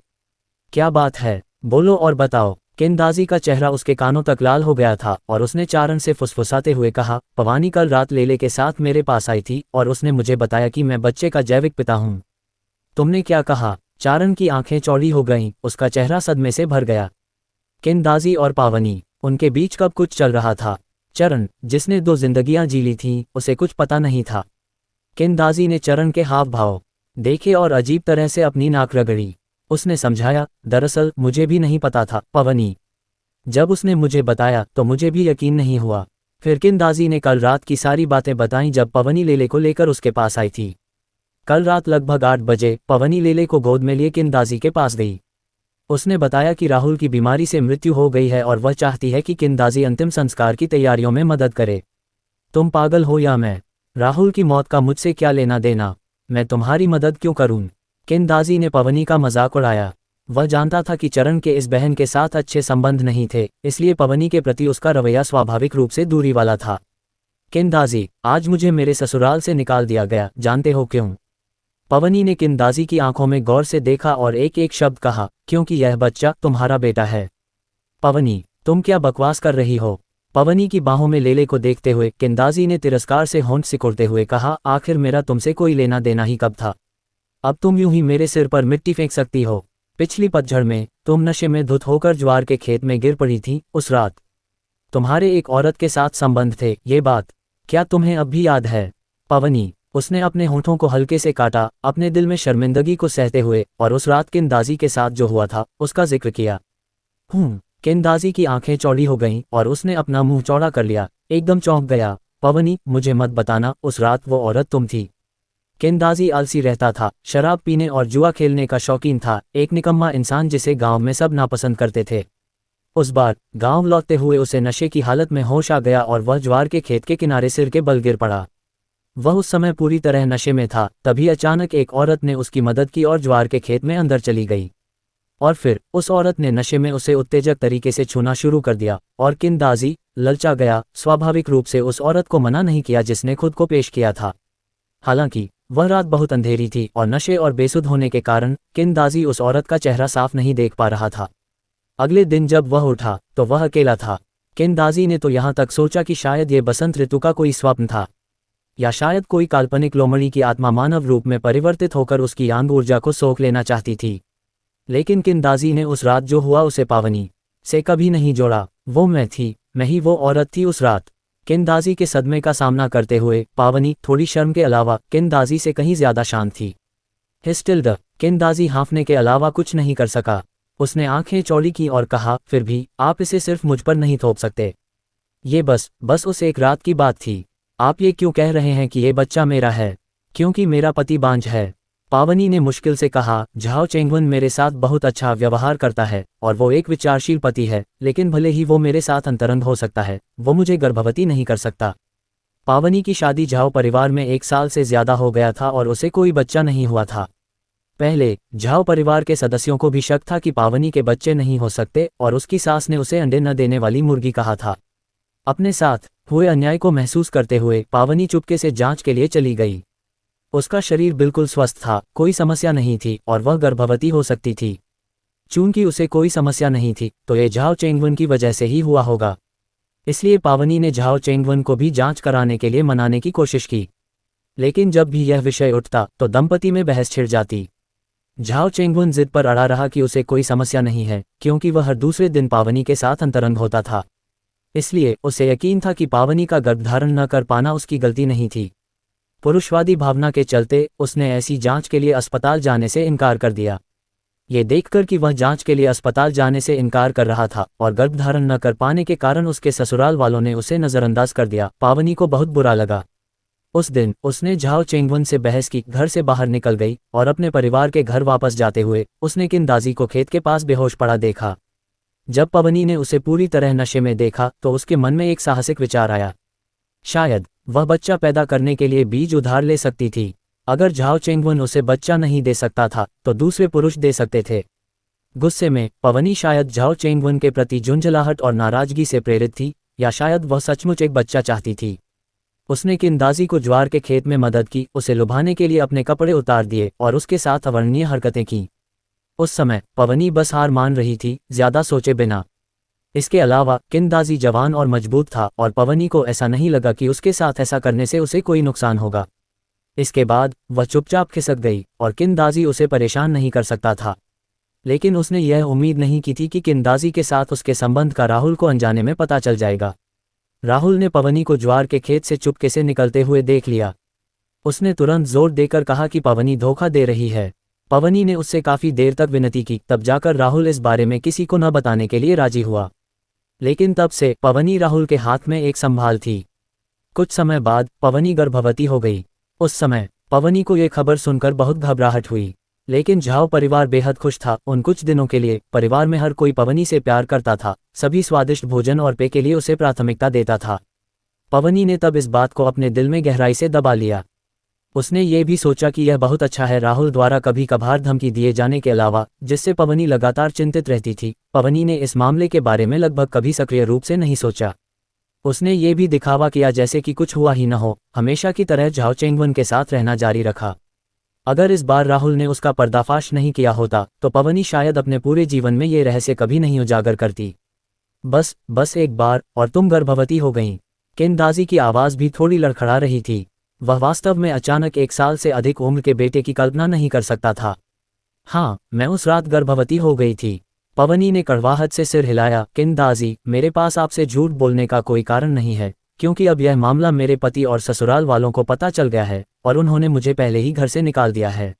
क्या बात है? बोलो और बताओ। किंदाजी का चेहरा उसके कानों तक लाल हो गया था और उसने चारण से फुसफुसाते हुए कहा, पवानी कल रात लेले के साथ मेरे पास आई थी और उसने मुझे बताया कि मैं बच्चे का जैविक पिता हूँ। तुमने क्या कहा? चारण की आंखें चौड़ी हो गईं, उसका चेहरा सदमे से भर गया। किंदाजी और पावनी, उनके बीच कब कुछ चल रहा था। चरण, जिसने 2 जिंदगियां जी ली थीं, उसे कुछ पता नहीं था। किंदाजी ने चरण के हाव भाव देखे और अजीब तरह से अपनी नाक रगड़ी। उसने समझाया, दरअसल मुझे भी नहीं पता था पवनी। जब उसने मुझे बताया तो मुझे भी यकीन नहीं हुआ। फिर किंदाजी ने कल रात की सारी बातें बताईं जब पवनी लेले को लेकर उसके पास आई थी। कल रात लगभग 8 बजे पवनी लेले को गोद में लिए किंदाजी के पास गई। उसने बताया कि राहुल की बीमारी से मृत्यु हो गई है और वह चाहती है कि किंदाजी अंतिम संस्कार की तैयारियों में मदद करे। तुम पागल हो या मैं? राहुल की मौत का मुझसे क्या लेना देना? मैं तुम्हारी मदद क्यों करूं? किंदाजी ने पवनी का मजाक उड़ाया। वह जानता था कि चरण के इस बहन के साथ अच्छे संबंध नहीं थे, इसलिए पवनी के प्रति उसका रवैया स्वाभाविक रूप से दूरी वाला था। किंदाजी, आज मुझे मेरे ससुराल से निकाल दिया गया, जानते हो क्यों? पवनी ने किंदाजी की आंखों में गौर से देखा और एक एक शब्द कहा, क्योंकि यह बच्चा तुम्हारा बेटा है। पवनी, तुम क्या बकवास कर रही हो? पवनी की बाहों में लेले को देखते हुए किंदाजी ने तिरस्कार से होंठ सिकुड़ते हुए कहा, आखिर मेरा तुमसे कोई लेना देना ही कब था? अब तुम यूं ही मेरे सिर पर मिट्टी फेंक सकती हो। पिछली पतझड़ में तुम नशे में धुत होकर ज्वार के खेत में गिर पड़ी थी। उस रात तुम्हारे एक औरत के साथ संबंध थे, ये बात क्या तुम्हें अब भी याद है? पवनी, उसने अपने होठों को हल्के से काटा, अपने दिल में शर्मिंदगी को सहते हुए, और उस रात किंदाजी के साथ जो हुआ था उसका जिक्र किया। किंदाजी की आंखें चौड़ी हो गईं और उसने अपना मुंह चौड़ा कर लिया, एकदम चौंक गया। पवनी, मुझे मत बताना उस रात वो औरत तुम थी। किंदाजी आलसी रहता था, शराब पीने और जुआ खेलने का शौकीन था, एक निकम्मा इंसान जिसे गांव में सब नापसंद करते थे। उस बार गांव लौटते हुए उसे नशे की हालत में होश आ गया और वह ज्वार के खेत के किनारे सिर के बल गिर पड़ा। वह उस समय पूरी तरह नशे में था, तभी अचानक एक औरत ने उसकी मदद की और ज्वार के खेत में अंदर चली गई। और फिर उस औरत ने नशे में उसे उत्तेजक तरीके से छूना शुरू कर दिया और किंदाजी ललचा गया, स्वाभाविक रूप से उस औरत को मना नहीं किया जिसने खुद को पेश किया था। हालांकि वह रात बहुत अंधेरी थी और नशे और बेसुध होने के कारण किंदाजी उस औरत का चेहरा साफ नहीं देख पा रहा था। अगले दिन जब वह उठा तो वह अकेला था। किंदाजी ने तो यहाँ तक सोचा कि शायद ये बसंत ऋतु का कोई स्वप्न था, या शायद कोई काल्पनिक लोमड़ी की आत्मा मानव रूप में परिवर्तित होकर उसकी यांग ऊर्जा को सोख लेना चाहती थी। लेकिन किंदाजी ने उस रात जो हुआ उसे पावनी से कभी नहीं जोड़ा। वो मैं थी, मैं ही वो औरत थी उस रात। किंदाजी के सदमे का सामना करते हुए पावनी थोड़ी शर्म के अलावा किंदाजी से कहीं ज्यादा शांत थी। हिस्टिल्ड, किंदाजी हाँफने के अलावा कुछ नहीं कर सका। उसने आंखें चौड़ी की और कहा, फिर भी आप इसे सिर्फ मुझ पर नहीं थोप सकते। ये बस उस एक रात की बात थी। आप ये क्यों कह रहे हैं कि ये बच्चा मेरा है? क्योंकि मेरा पति बांझ है, पावनी ने मुश्किल से कहा। झाओ चेंगवन मेरे साथ बहुत अच्छा व्यवहार करता है और वो एक विचारशील पति है, लेकिन भले ही वो मेरे साथ अंतरंग हो सकता है, वो मुझे गर्भवती नहीं कर सकता। पावनी की शादी झाओ परिवार में 1 साल से ज्यादा हो गया था और उसे कोई बच्चा नहीं हुआ था। पहले झाओ परिवार के सदस्यों को भी शक था कि पावनी के बच्चे नहीं हो सकते और उसकी सास ने उसे अंडे न देने वाली मुर्गी कहा था। अपने साथ हुए अन्याय को महसूस करते हुए पावनी चुपके से जांच के लिए चली गई। उसका शरीर बिल्कुल स्वस्थ था, कोई समस्या नहीं थी और वह गर्भवती हो सकती थी। चूंकि उसे कोई समस्या नहीं थी तो ये झाओ चेंगवन की वजह से ही हुआ होगा। इसलिए पावनी ने झाओ चेंगवन को भी जांच कराने के लिए मनाने की कोशिश की, लेकिन जब भी यह विषय उठता तो दंपति में बहस छिड़ जाती। झाओ चेंगवन जिद पर अड़ा रहा कि उसे कोई समस्या नहीं है, क्योंकि वह हर दूसरे दिन पावनी के साथ अंतरंग होता था। इसलिए उसे यकीन था कि पावनी का गर्भधारण न कर पाना उसकी गलती नहीं थी। पुरुषवादी भावना के चलते उसने ऐसी जांच के लिए अस्पताल जाने से इनकार कर दिया। ये देखकर कि वह जांच के लिए अस्पताल जाने से इनकार कर रहा था और गर्भधारण न कर पाने के कारण उसके ससुराल वालों ने उसे नज़रअंदाज कर दिया, पावनी को बहुत बुरा लगा। उस दिन उसने झाओ चेंगवन से बहस की, घर से बाहर निकल गई और अपने परिवार के घर वापस जाते हुए उसने किंदाजी को खेत के पास बेहोश पड़ा देखा। जब पावनी ने उसे पूरी तरह नशे में देखा तो उसके मन में एक साहसिक विचार आया। शायद वह बच्चा पैदा करने के लिए बीज उधार ले सकती थी। अगर झाओ चेंगवन उसे बच्चा नहीं दे सकता था तो दूसरे पुरुष दे सकते थे। गुस्से में पावनी शायद झाओ चेंगवन के प्रति झुंझलाहट और नाराजगी से प्रेरित थी, या शायद वह सचमुच एक बच्चा चाहती थी। उसने किंदाजी को ज्वार के खेत में मदद की, उसे लुभाने के लिए अपने कपड़े उतार दिए और उसके साथ अवर्णनीय हरकतें की। उस समय पावनी बस हार मान रही थी, ज्यादा सोचे बिना। इसके अलावा किंदाजी जवान और मजबूत था और पावनी को ऐसा नहीं लगा कि उसके साथ ऐसा करने से उसे कोई नुकसान होगा। इसके बाद वह चुपचाप खिसक गई और किंदाजी उसे परेशान नहीं कर सकता था। लेकिन उसने यह उम्मीद नहीं की थी कि किंदाजी के साथ उसके संबंध का राहुल को अनजाने में पता चल जाएगा। राहुल ने पावनी को ज्वार के खेत से चुपके से निकलते हुए देख लिया। उसने तुरंत जोर देकर कहा कि पावनी धोखा दे रही है। पावनी ने उससे काफी देर तक विनती की, तब जाकर राहुल इस बारे में किसी को न बताने के लिए राजी हुआ। लेकिन तब से पावनी राहुल के हाथ में एक संभाल थी। कुछ समय बाद पावनी गर्भवती हो गई। उस समय पावनी को यह खबर सुनकर बहुत घबराहट हुई, लेकिन झाओ परिवार बेहद खुश था। उन कुछ दिनों के लिए परिवार में हर कोई पावनी से प्यार करता था, सभी स्वादिष्ट भोजन और पेय के लिए उसे प्राथमिकता देता था। पावनी ने तब इस बात को अपने दिल में गहराई से दबा लिया। उसने ये भी सोचा कि यह बहुत अच्छा है राहुल द्वारा कभी कभार धमकी दिए जाने के अलावा, जिससे पावनी लगातार चिंतित रहती थी। पावनी ने इस मामले के बारे में लगभग कभी सक्रिय रूप से नहीं सोचा। उसने ये भी दिखावा किया जैसे कि कुछ हुआ ही न हो, हमेशा की तरह झाओ चेंगवन के साथ रहना जारी रखा। अगर इस बार राहुल ने उसका पर्दाफाश नहीं किया होता तो पावनी शायद अपने पूरे जीवन में ये रहस्य कभी नहीं उजागर करती। बस एक बार और तुम गर्भवती हो गईं। किंदाजी की आवाज़ भी थोड़ी लड़खड़ा रही थी। वह वास्तव में अचानक 1 साल से अधिक उम्र के बेटे की कल्पना नहीं कर सकता था। हाँ, मैं उस रात गर्भवती हो गई थी। पावनी ने कड़वाहट से सिर हिलाया। किंदाजी, मेरे पास आपसे झूठ बोलने का कोई कारण नहीं है, क्योंकि अब यह मामला मेरे पति और ससुराल वालों को पता चल गया है और उन्होंने मुझे पहले ही घर से निकाल दिया है।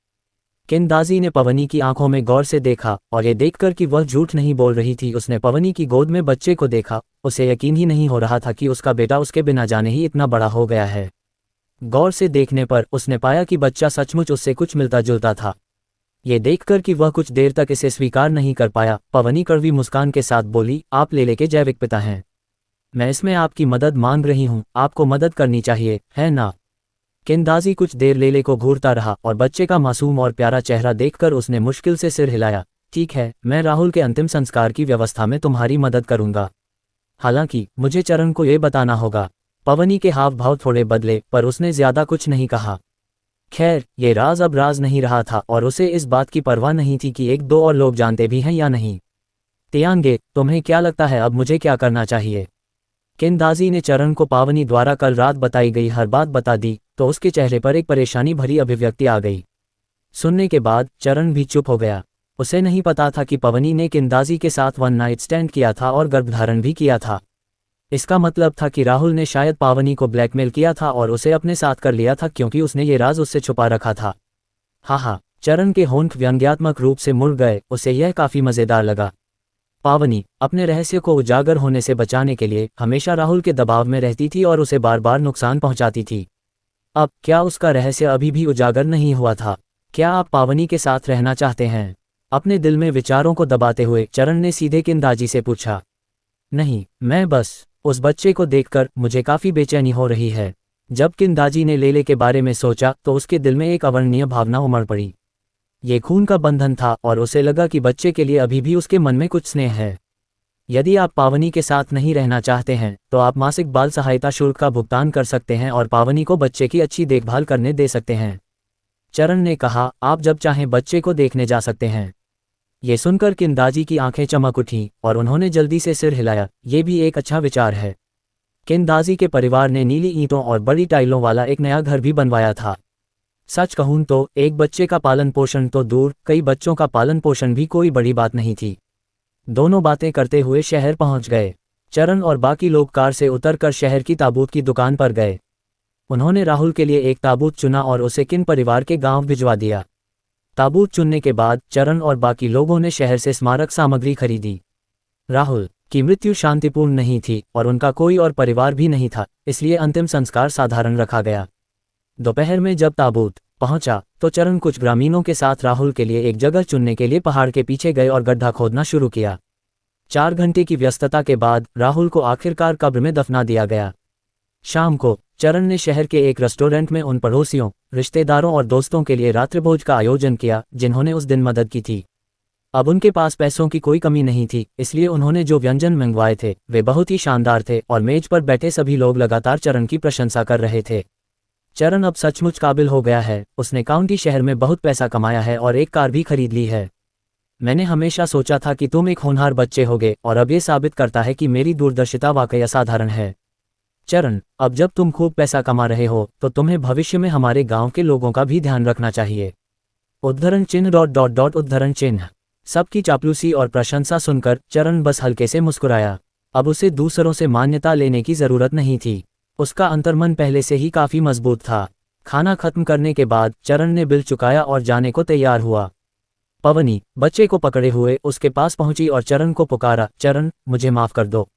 किंदाजी ने पवनी की आंखों में गौर से देखा और ये देखकर कि वह झूठ नहीं बोल रही थी, उसने पवनी की गोद में बच्चे को देखा। उसे यकीन ही नहीं हो रहा था कि उसका बेटा उसके बिना जाने ही इतना बड़ा हो गया है। गौर से देखने पर उसने पाया कि बच्चा सचमुच उससे कुछ मिलता जुलता था। ये देखकर कि वह कुछ देर तक इसे स्वीकार नहीं कर पाया, पवनी कड़वी मुस्कान के साथ बोली, आप लेले के जैविक पिता हैं। मैं इसमें आपकी मदद मांग रही हूँ, आपको मदद करनी चाहिए, है ना? किंदाजी कुछ देर लेले को घूरता रहा और बच्चे का मासूम और प्यारा चेहरा देखकर उसने मुश्किल से सिर हिलाया। ठीक है, मैं राहुल के अंतिम संस्कार की व्यवस्था में तुम्हारी मदद करूंगा। हालांकि मुझे चरण को ये बताना होगा। पवनी के हाव भाव थोड़े बदले, पर उसने ज्यादा कुछ नहीं कहा। खैर, ये राज अब राज नहीं रहा था और उसे इस बात की परवाह नहीं थी कि एक दो और लोग जानते भी हैं या नहीं। तियांगे, तुम्हें क्या लगता है अब मुझे क्या करना चाहिए? किंदाजी ने चरण को पावनी द्वारा कल रात बताई गई हर बात बता दी, तो उसके चेहरे पर एक परेशानी भरी अभिव्यक्ति आ गई। सुनने के बाद चरण भी चुप हो गया। उसे नहीं पता था कि पवनी ने किंदाजी के साथ वन नाइट स्टैंड किया था और गर्भधारण भी किया था। इसका मतलब था कि राहुल ने शायद पावनी को ब्लैकमेल किया था और उसे अपने साथ कर लिया था, क्योंकि उसने ये राज उससे छुपा रखा था। हाँ, चरण के होंठ व्यंग्यात्मक रूप से मुड़ गए। उसे यह काफी मजेदार लगा। पावनी अपने रहस्य को उजागर होने से बचाने के लिए हमेशा राहुल के दबाव में रहती थी और उसे बार बार नुकसान पहुंचाती थी। अब क्या उसका रहस्य अभी भी उजागर नहीं हुआ था? क्या आप पावनी के साथ रहना चाहते हैं? अपने दिल में विचारों को दबाते हुए चरण ने सीधे किंदाजी से पूछा। नहीं, मैं बस उस बच्चे को देखकर मुझे काफी बेचैनी हो रही है। जब किंदाजी ने लेले के बारे में सोचा तो उसके दिल में एक अवर्णनीय भावना उमड़ पड़ी। ये खून का बंधन था और उसे लगा कि बच्चे के लिए अभी भी उसके मन में कुछ स्नेह है। यदि आप पावनी के साथ नहीं रहना चाहते हैं तो आप मासिक बाल सहायता शुल्क का भुगतान कर सकते हैं और पावनी को बच्चे की अच्छी देखभाल करने दे सकते हैं। चरण ने कहा, आप जब चाहें बच्चे को देखने जा सकते हैं। ये सुनकर किंदाजी की आंखें चमक उठीं और उन्होंने जल्दी से सिर हिलाया। ये भी एक अच्छा विचार है। किंदाजी के परिवार ने नीली ईंटों और बड़ी टाइलों वाला एक नया घर भी बनवाया था। सच कहूं तो एक बच्चे का पालन पोषण तो दूर, कई बच्चों का पालन पोषण भी कोई बड़ी बात नहीं थी। दोनों बातें करते हुए शहर पहुंच गए। चरण और बाकी लोग कार से उतरकर शहर की ताबूत की दुकान पर गए। उन्होंने राहुल के लिए एक ताबूत चुना और उसे किन परिवार के गांव भिजवा दिया। ताबूत चुनने के बाद चरण और बाकी लोगों ने शहर से स्मारक सामग्री खरीदी। राहुल की मृत्यु शांतिपूर्ण नहीं थी और उनका कोई और परिवार भी नहीं था, इसलिए अंतिम संस्कार साधारण रखा गया। दोपहर में जब ताबूत पहुंचा तो चरण कुछ ग्रामीणों के साथ राहुल के लिए एक जगह चुनने के लिए पहाड़ के पीछे गए और गड्ढा खोदना शुरू किया। 4 घंटे की व्यस्तता के बाद राहुल को आखिरकार कब्र में दफना दिया गया। शाम को चरण ने शहर के एक रेस्टोरेंट में उन पड़ोसियों, रिश्तेदारों और दोस्तों के लिए रात्रिभोज का आयोजन किया जिन्होंने उस दिन मदद की थी। अब उनके पास पैसों की कोई कमी नहीं थी, इसलिए उन्होंने जो व्यंजन मंगवाए थे वे बहुत ही शानदार थे और मेज पर बैठे सभी लोग लगातार चरण की प्रशंसा कर रहे थे। चरण अब सचमुच काबिल हो गया है। उसने काउंटी शहर में बहुत पैसा कमाया है और एक कार भी खरीद ली है। मैंने हमेशा सोचा था कि तुम एक होनहार बच्चे होगे और अब ये साबित करता है कि मेरी दूरदर्शिता वाकई असाधारण है। चरण, अब जब तुम खूब पैसा कमा रहे हो तो तुम्हें भविष्य में हमारे गांव के लोगों का भी ध्यान रखना चाहिए। उद्धरण चिन्ह ... उद्धरण चिन्ह। सबकी चापलूसी और प्रशंसा सुनकर चरण बस हल्के से मुस्कुराया। अब उसे दूसरों से मान्यता लेने की जरूरत नहीं थी। उसका अंतर्मन पहले से ही काफी मजबूत था। खाना खत्म करने के बाद चरण ने बिल चुकाया और जाने को तैयार हुआ। पवनी बच्चे को पकड़े हुए उसके पास पहुंची और चरण को पुकारा, चरण, मुझे माफ कर दो।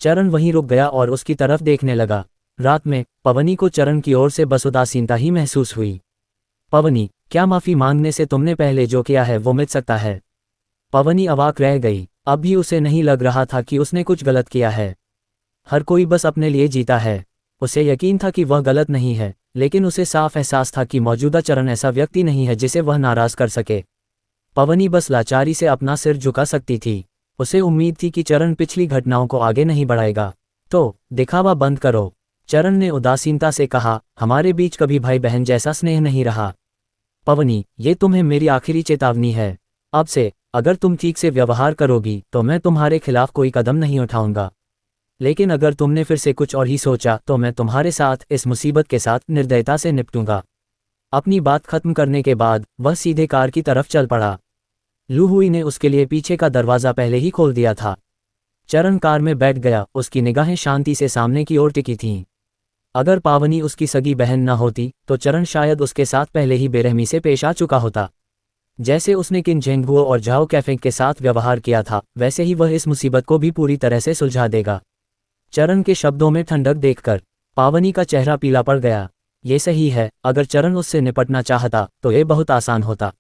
चरण वहीं रुक गया और उसकी तरफ देखने लगा। रात में पवनी को चरण की ओर से बस उदासीनता ही महसूस हुई। पवनी, क्या माफी मांगने से तुमने पहले जो किया है वो मिट सकता है? पवनी अवाक रह गई। अब भी उसे नहीं लग रहा था कि उसने कुछ गलत किया है। हर कोई बस अपने लिए जीता है। उसे यकीन था कि वह गलत नहीं है, लेकिन उसे साफ एहसास था कि मौजूदा चरण ऐसा व्यक्ति नहीं है जिसे वह नाराज कर सके। पवनी बस लाचारी से अपना सिर झुका सकती थी। उसे उम्मीद थी कि चरण पिछली घटनाओं को आगे नहीं बढ़ाएगा। तो दिखावा बंद करो, चरण ने उदासीनता से कहा। हमारे बीच कभी भाई बहन जैसा स्नेह नहीं रहा। पवनी, ये तुम्हें मेरी आखिरी चेतावनी है। अब से अगर तुम ठीक से व्यवहार करोगी तो मैं तुम्हारे खिलाफ कोई कदम नहीं उठाऊंगा, लेकिन अगर तुमने फिर से कुछ और ही सोचा तो मैं तुम्हारे साथ इस मुसीबत के साथ निर्दयता से निपटूंगा। अपनी बात खत्म करने के बाद वह सीधे कार की तरफ चल पड़ा। लूहुई ने उसके लिए पीछे का दरवाजा पहले ही खोल दिया था। चरण कार में बैठ गया। उसकी निगाहें शांति से सामने की ओर टिकी थीं। अगर पावनी उसकी सगी बहन न होती तो चरण शायद उसके साथ पहले ही बेरहमी से पेश आ चुका होता। जैसे उसने किन झेंगुओ और झाओ कैफे के साथ व्यवहार किया था, वैसे ही वह इस मुसीबत को भी पूरी तरह से सुलझा देगा। चरण के शब्दों में ठंडक देखकर पावनी का चेहरा पीला पड़ गया। ये सही है, अगर चरण उससे निपटना चाहता तो ये बहुत आसान होता।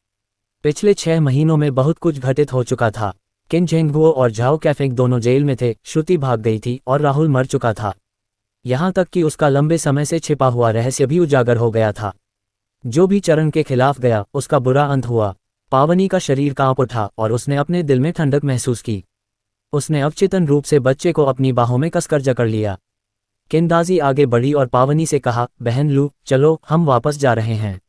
पिछले 6 महीनों में बहुत कुछ घटित हो चुका था। किन झेंगुओ और झाओ कैफेंग दोनों जेल में थे, श्रुति भाग गई थी और राहुल मर चुका था। यहाँ तक कि उसका लंबे समय से छिपा हुआ रहस्य भी उजागर हो गया था। जो भी चरण के खिलाफ गया उसका बुरा अंत हुआ। पावनी का शरीर कांप उठा और उसने अपने दिल में ठंडक महसूस की। उसने अवचेतन रूप से बच्चे को अपनी बाहों में कसकर जकड़ लिया। किंदाजी आगे बढ़ी और पावनी से कहा, बहन लू, चलो हम वापस जा रहे हैं।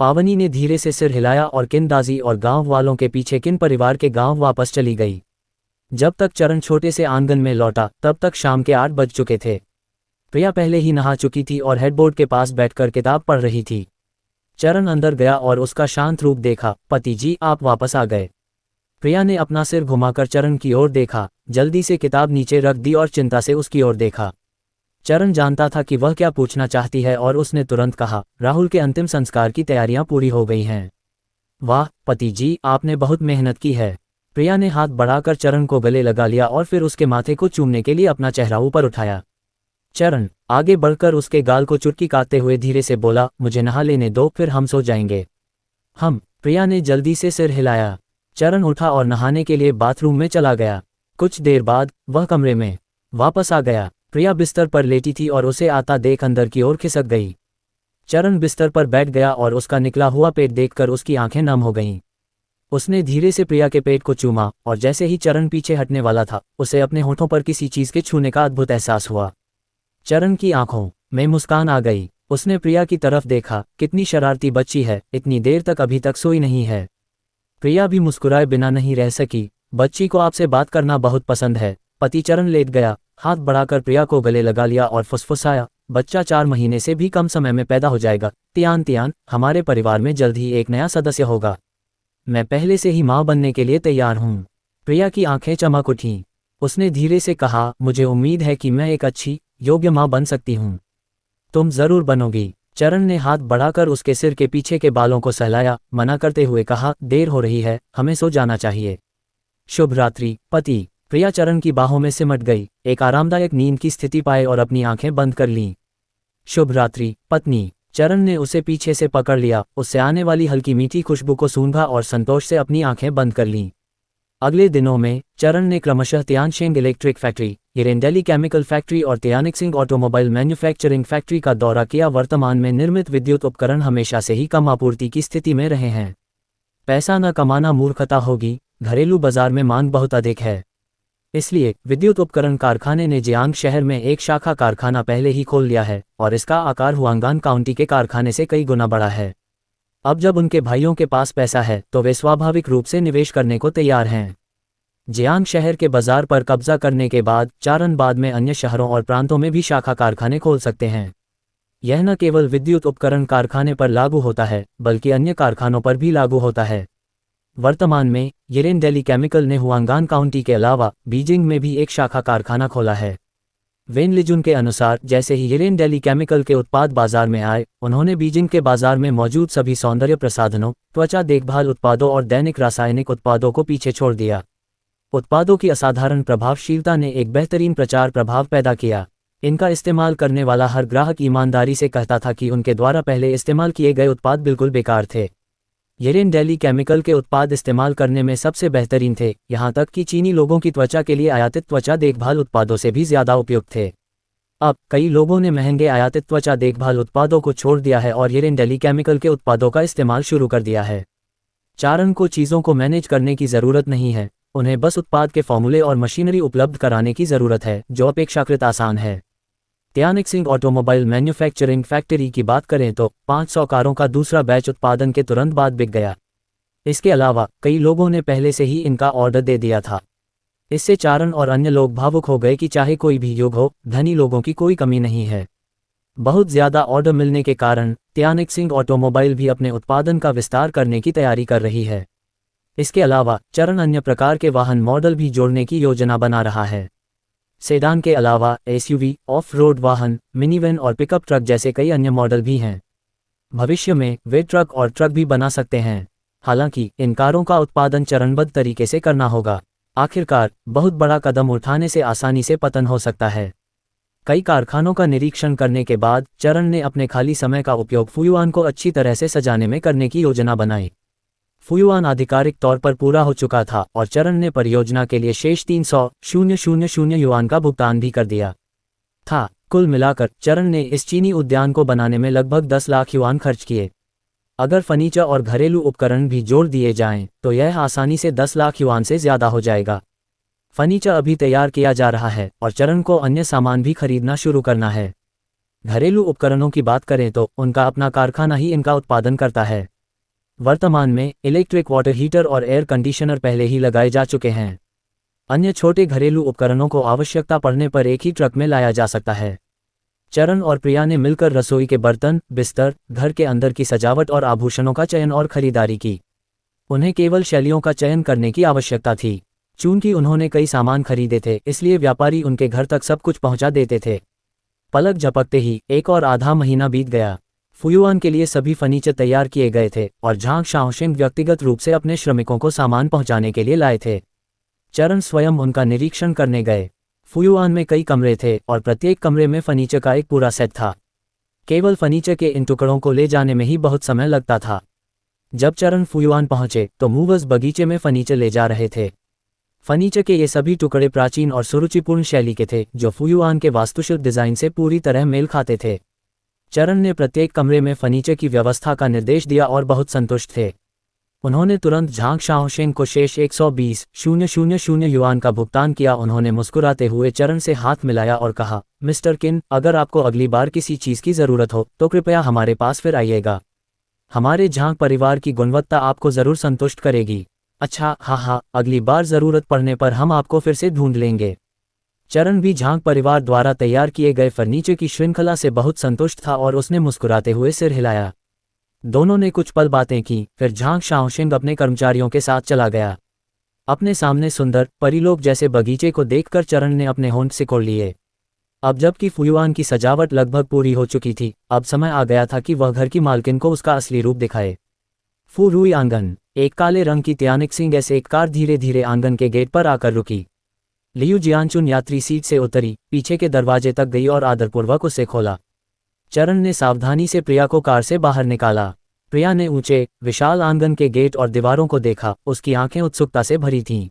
पावनी ने धीरे से सिर हिलाया और किंदाजी और गांव वालों के पीछे किन परिवार के गांव वापस चली गई। जब तक चरण छोटे से आंगन में लौटा तब तक शाम के 8 बज चुके थे। प्रिया पहले ही नहा चुकी थी और हेडबोर्ड के पास बैठकर किताब पढ़ रही थी। चरण अंदर गया और उसका शांत रूप देखा। पति जी, आप वापस आ गए। प्रिया ने अपना सिर घुमाकर चरण की ओर देखा, जल्दी से किताब नीचे रख दी और चिंता से उसकी ओर देखा। चरण जानता था कि वह क्या पूछना चाहती है और उसने तुरंत कहा, राहुल के अंतिम संस्कार की तैयारियां पूरी हो गई हैं। वाह पति जी, आपने बहुत मेहनत की है। प्रिया ने हाथ बढ़ाकर चरण को गले लगा लिया और फिर उसके माथे को चूमने के लिए अपना चेहरा ऊपर उठाया। चरण आगे बढ़कर उसके गाल को चुटकी काटते हुए धीरे से बोला, मुझे नहा लेने दो, फिर हम सो जाएंगे। हम। प्रिया ने जल्दी से सिर हिलाया। चरण उठा और नहाने के लिए बाथरूम में चला गया। कुछ देर बाद वह कमरे में वापस आ गया। प्रिया बिस्तर पर लेटी थी और उसे आता देख अंदर की ओर खिसक गई। चरण बिस्तर पर बैठ गया और उसका निकला हुआ पेट देखकर उसकी आंखें नम हो गईं। उसने धीरे से प्रिया के पेट को चूमा और जैसे ही चरण पीछे हटने वाला था, उसे अपने होठों पर किसी चीज के छूने का अद्भुत एहसास हुआ। चरण की आंखों में मुस्कान आ गई। उसने प्रिया की तरफ देखा, कितनी शरारती बच्ची है, इतनी देर तक अभी तक सोई नहीं है। प्रिया भी मुस्कुराए बिना नहीं रह सकी। बच्ची को आपसे बात करना बहुत पसंद है। पति चरण लेट गया, हाथ बढ़ाकर प्रिया को गले लगा लिया और फुसफुसाया, बच्चा 4 महीने से भी कम समय में पैदा हो जाएगा। तियान तियान, हमारे परिवार में जल्द ही एक नया सदस्य होगा। मैं पहले से ही माँ बनने के लिए तैयार हूँ। प्रिया की आंखें चमक उठीं। उसने धीरे से कहा, मुझे उम्मीद है कि मैं एक अच्छी, योग्य माँ बन सकती हूँ। तुम जरूर बनोगी। चरण ने हाथ बढ़ाकर उसके सिर के पीछे के बालों को सहलाया, मना करते हुए कहा, देर हो रही है, हमें सो जाना चाहिए। शुभ रात्रि पति। प्रिया चरण की बाहों में सिमट गई, एक आरामदायक नींद की स्थिति पाए और अपनी आंखें बंद कर लीं। शुभ रात्रि पत्नी। चरण ने उसे पीछे से पकड़ लिया, उससे आने वाली हल्की मीठी खुशबू को सूंघा और संतोष से अपनी आंखें बंद कर लीं। अगले दिनों में चरण ने क्रमशः तियानशेंग इलेक्ट्रिक फैक्ट्री, येरेंडेली केमिकल फैक्ट्री और तियानिक्सिंग ऑटोमोबाइल मैन्युफैक्चरिंग फैक्ट्री का दौरा किया। वर्तमान में निर्मित विद्युत उपकरण हमेशा से ही कम आपूर्ति की स्थिति में रहे हैं। पैसा न कमाना मूर्खता होगी, घरेलू बाजार में मांग बहुत अधिक है। इसलिए विद्युत उपकरण कारखाने ने जियांग शहर में एक शाखा कारखाना पहले ही खोल लिया है और इसका आकार हुआंगान काउंटी के कारखाने से कई गुना बड़ा है। अब जब उनके भाइयों के पास पैसा है तो वे स्वाभाविक रूप से निवेश करने को तैयार हैं। जियांग शहर के बाजार पर कब्जा करने के बाद चारण बाद में अन्य शहरों और प्रांतों में भी शाखा कारखाने खोल सकते हैं। यह न केवल विद्युत उपकरण कारखाने पर लागू होता है बल्कि अन्य कारखानों पर भी लागू होता है। वर्तमान में येरेंडेली केमिकल ने हुआंगान काउंटी के अलावा बीजिंग में भी एक शाखा कारखाना खोला है। वेन लिजुन के अनुसार जैसे ही येरेंडेली केमिकल के उत्पाद बाजार में आए, उन्होंने बीजिंग के बाजार में मौजूद सभी सौंदर्य प्रसाधनों, त्वचा देखभाल उत्पादों और दैनिक रासायनिक उत्पादों को पीछे छोड़ दिया। उत्पादों की असाधारण प्रभावशीलता ने एक बेहतरीन प्रचार प्रभाव पैदा किया। इनका इस्तेमाल करने वाला हर ग्राहक ईमानदारी से कहता था कि उनके द्वारा पहले इस्तेमाल किए गए उत्पाद बिल्कुल बेकार थे। येरेंडेली केमिकल के उत्पाद इस्तेमाल करने में सबसे बेहतरीन थे, यहाँ तक कि चीनी लोगों की त्वचा के लिए आयातित त्वचा देखभाल उत्पादों से भी ज्यादा उपयुक्त थे। अब कई लोगों ने महंगे आयातित त्वचा देखभाल उत्पादों को छोड़ दिया है और येरेंडेली केमिकल के उत्पादों का इस्तेमाल शुरू कर दिया है। चारण को चीज़ों को मैनेज करने की ज़रूरत नहीं है, उन्हें बस उत्पाद के फॉर्मूले और मशीनरी उपलब्ध कराने की ज़रूरत है जो अपेक्षाकृत आसान है। तियानिक्सिंग ऑटोमोबाइल मैन्युफैक्चरिंग फैक्ट्री की बात करें तो 500 कारों का दूसरा बैच उत्पादन के तुरंत बाद बिक गया। इसके अलावा कई लोगों ने पहले से ही इनका ऑर्डर दे दिया था। इससे चारण और अन्य लोग भावुक हो गए कि चाहे कोई भी युग हो, धनी लोगों की कोई कमी नहीं है। बहुत ज़्यादा ऑर्डर मिलने के कारण तियानिक्सिंग ऑटोमोबाइल भी अपने उत्पादन का विस्तार करने की तैयारी कर रही है। इसके अलावा चरण अन्य प्रकार के वाहन मॉडल भी जोड़ने की योजना बना रहा है। सेडान के अलावा एसयूवी, ऑफ रोड वाहन, मिनीवैन और पिकअप ट्रक जैसे कई अन्य मॉडल भी हैं। भविष्य में वे ट्रक और ट्रक भी बना सकते हैं। हालांकि इन कारों का उत्पादन चरणबद्ध तरीके से करना होगा। आखिरकार बहुत बड़ा कदम उठाने से आसानी से पतन हो सकता है। कई कारखानों का निरीक्षण करने के बाद चरण ने अपने खाली समय का उपयोग फुयुआन को अच्छी तरह से सजाने में करने की योजना बनाई। फुयुआन आधिकारिक तौर पर पूरा हो चुका था और चरण ने परियोजना के लिए शेष 300,000 युआन का भुगतान भी कर दिया था। कुल मिलाकर चरण ने इस चीनी उद्यान को बनाने में लगभग 10 लाख युआन खर्च किए। अगर फर्नीचर और घरेलू उपकरण भी जोड़ दिए जाएं, तो यह आसानी से 10 लाख युआन से ज़्यादा हो जाएगा। फर्नीचर अभी तैयार किया जा रहा है और चरण को अन्य सामान भी खरीदना शुरू करना है। घरेलू उपकरणों की बात करें तो उनका अपना कारखाना ही इनका उत्पादन करता है। वर्तमान में इलेक्ट्रिक वाटर हीटर और एयर कंडीशनर पहले ही लगाए जा चुके हैं। अन्य छोटे घरेलू उपकरणों को आवश्यकता पड़ने पर एक ही ट्रक में लाया जा सकता है। चरण और प्रिया ने मिलकर रसोई के बर्तन, बिस्तर, घर के अंदर की सजावट और आभूषणों का चयन और खरीदारी की। उन्हें केवल शैलियों का चयन करने की आवश्यकता थी। चूंकि उन्होंने कई सामान खरीदे थे, इसलिए व्यापारी उनके घर तक सब कुछ पहुंचा देते थे। पलक झपकते ही एक और आधा महीना बीत गया। फुयुआन के लिए सभी फर्नीचर तैयार किए गए थे और झांग शाओशेंग व्यक्तिगत रूप से अपने श्रमिकों को सामान पहुंचाने के लिए लाए थे। चरण स्वयं उनका निरीक्षण करने गए। फुयुआन में कई कमरे थे और प्रत्येक कमरे में फर्नीचर का एक पूरा सेट था। केवल फर्नीचर के इन टुकड़ों को ले जाने में ही बहुत समय लगता था। जब चरण फुयुआन पहुंचे तो मूवर्स बगीचे में फर्नीचर ले जा रहे थे। फर्नीचर के ये सभी टुकड़े प्राचीन और सुरुचिपूर्ण शैली के थे, जो फुयुआन के वास्तुशिल्प डिजाइन से पूरी तरह मेल खाते थे। चरण ने प्रत्येक कमरे में फर्नीचर की व्यवस्था का निर्देश दिया और बहुत संतुष्ट थे। उन्होंने तुरंत झांग शाओशेंग को शेष 120,000 युआन का भुगतान किया। उन्होंने मुस्कुराते हुए चरण से हाथ मिलाया और कहा, मिस्टर किन, अगर आपको अगली बार किसी चीज़ की ज़रूरत हो तो कृपया हमारे पास फिर आइएगा। हमारे झांग परिवार की गुणवत्ता आपको ज़रूर संतुष्ट करेगी। अच्छा, हाँ, अगली बार ज़रूरत पड़ने पर हम आपको फिर से ढूंढ लेंगे। चरण भी झांग परिवार द्वारा तैयार किए गए फर्नीचर की श्रृंखला से बहुत संतुष्ट था और उसने मुस्कुराते हुए सिर हिलाया। दोनों ने कुछ पल बातें की, फिर झांग शाओशेंग अपने कर्मचारियों के साथ चला गया। अपने सामने सुंदर परीलोक जैसे बगीचे को देखकर चरण ने अपने होंठ सिकोड़ लिए। अब जबकि फुयुआन की सजावट लगभग पूरी हो चुकी थी, अब समय आ गया था कि वह घर की मालकिन को उसका असली रूप दिखाए। फू रुई आंगन। एक काले रंग की त्यानिक्सिंग ऐसे एक कार धीरे धीरे आंगन के गेट पर आकर रुकी। लियू जियानचुन यात्री सीट से उतरी, पीछे के दरवाजे तक गई और आदरपूर्वक उसे खोला। चरण ने सावधानी से प्रिया को कार से बाहर निकाला। प्रिया ने ऊंचे, विशाल आंगन के गेट और दीवारों को देखा। उसकी आंखें उत्सुकता से भरी थीं।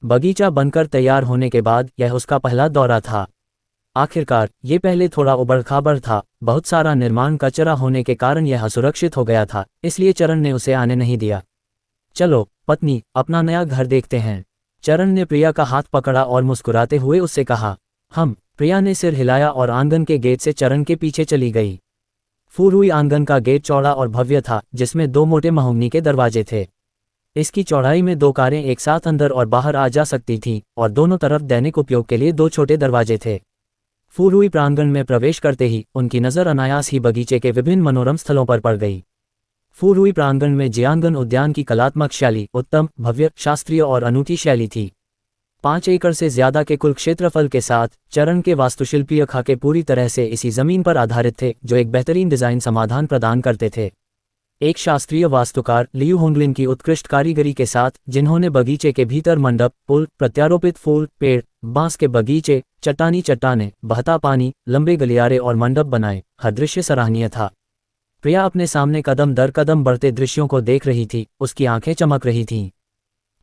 बगीचा बनकर तैयार होने के बाद यह उसका पहला दौरा था। आखिरकार ये पहले थोड़ा उबड़-खाबड़ था। बहुत सारा निर्माण कचरा होने के कारण यह असुरक्षित हो गया था, इसलिए चरण ने उसे आने नहीं दिया। चलो पत्नी, अपना नया घर देखते हैं। चरण ने प्रिया का हाथ पकड़ा और मुस्कुराते हुए उससे कहा। प्रिया ने सिर हिलाया और आंगन के गेट से चरण के पीछे चली गई। फूरुई आंगन का गेट चौड़ा और भव्य था, जिसमें 2 मोटे महोगनी के दरवाजे थे। इसकी चौड़ाई में 2 कारें एक साथ अंदर और बाहर आ जा सकती थीं और दोनों तरफ दैनिक उपयोग के लिए 2 छोटे दरवाजे थे। फूरुई प्रांगण में प्रवेश करते ही उनकी नज़र अनायास ही बगीचे के विभिन्न मनोरम स्थलों पर पड़ गई। फूरुई प्रांगण में जियांगन उद्यान की कलात्मक शैली उत्तम, भव्य, शास्त्रीय और अनूठी शैली थी। 5 एकड़ से ज्यादा के कुल क्षेत्रफल के साथ चरण के वास्तुशिल्पीय खाके पूरी तरह से इसी जमीन पर आधारित थे, जो एक बेहतरीन डिजाइन समाधान प्रदान करते थे। एक शास्त्रीय वास्तुकार लियू होंगलिन की उत्कृष्ट कारीगरी के साथ, जिन्होंने बगीचे के भीतर मंडप, पुल, प्रत्यारोपित फूल, पेड़, बांस के बगीचे, चट्टानें, बहता पानी, लंबे गलियारे और मंडप बनाए, हर दृश्य सराहनीय था। प्रिया अपने सामने कदम दर कदम बढ़ते दृश्यों को देख रही थी। उसकी आंखें चमक रही थीं।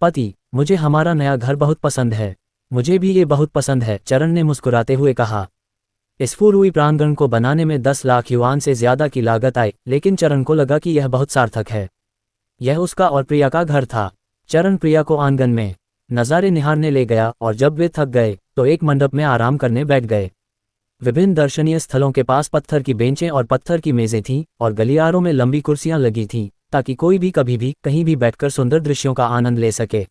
पति, मुझे हमारा नया घर बहुत पसंद है। मुझे भी ये बहुत पसंद है, चरण ने मुस्कुराते हुए कहा। इस फूरुई प्रांगण को बनाने में 10 लाख युआन से ज्यादा की लागत आई, लेकिन चरण को लगा कि यह बहुत सार्थक है। यह उसका और प्रिया का घर था। चरण प्रिया को आंगन में नज़ारे निहारने ले गया और जब वे थक गए तो एक मंडप में आराम करने बैठ गए। विभिन्न दर्शनीय स्थलों के पास पत्थर की बेंचें और पत्थर की मेजें थीं और गलियारों में लंबी कुर्सियां लगी थीं, ताकि कोई भी कभी भी कहीं भी बैठकर सुंदर दृश्यों का आनंद ले सके।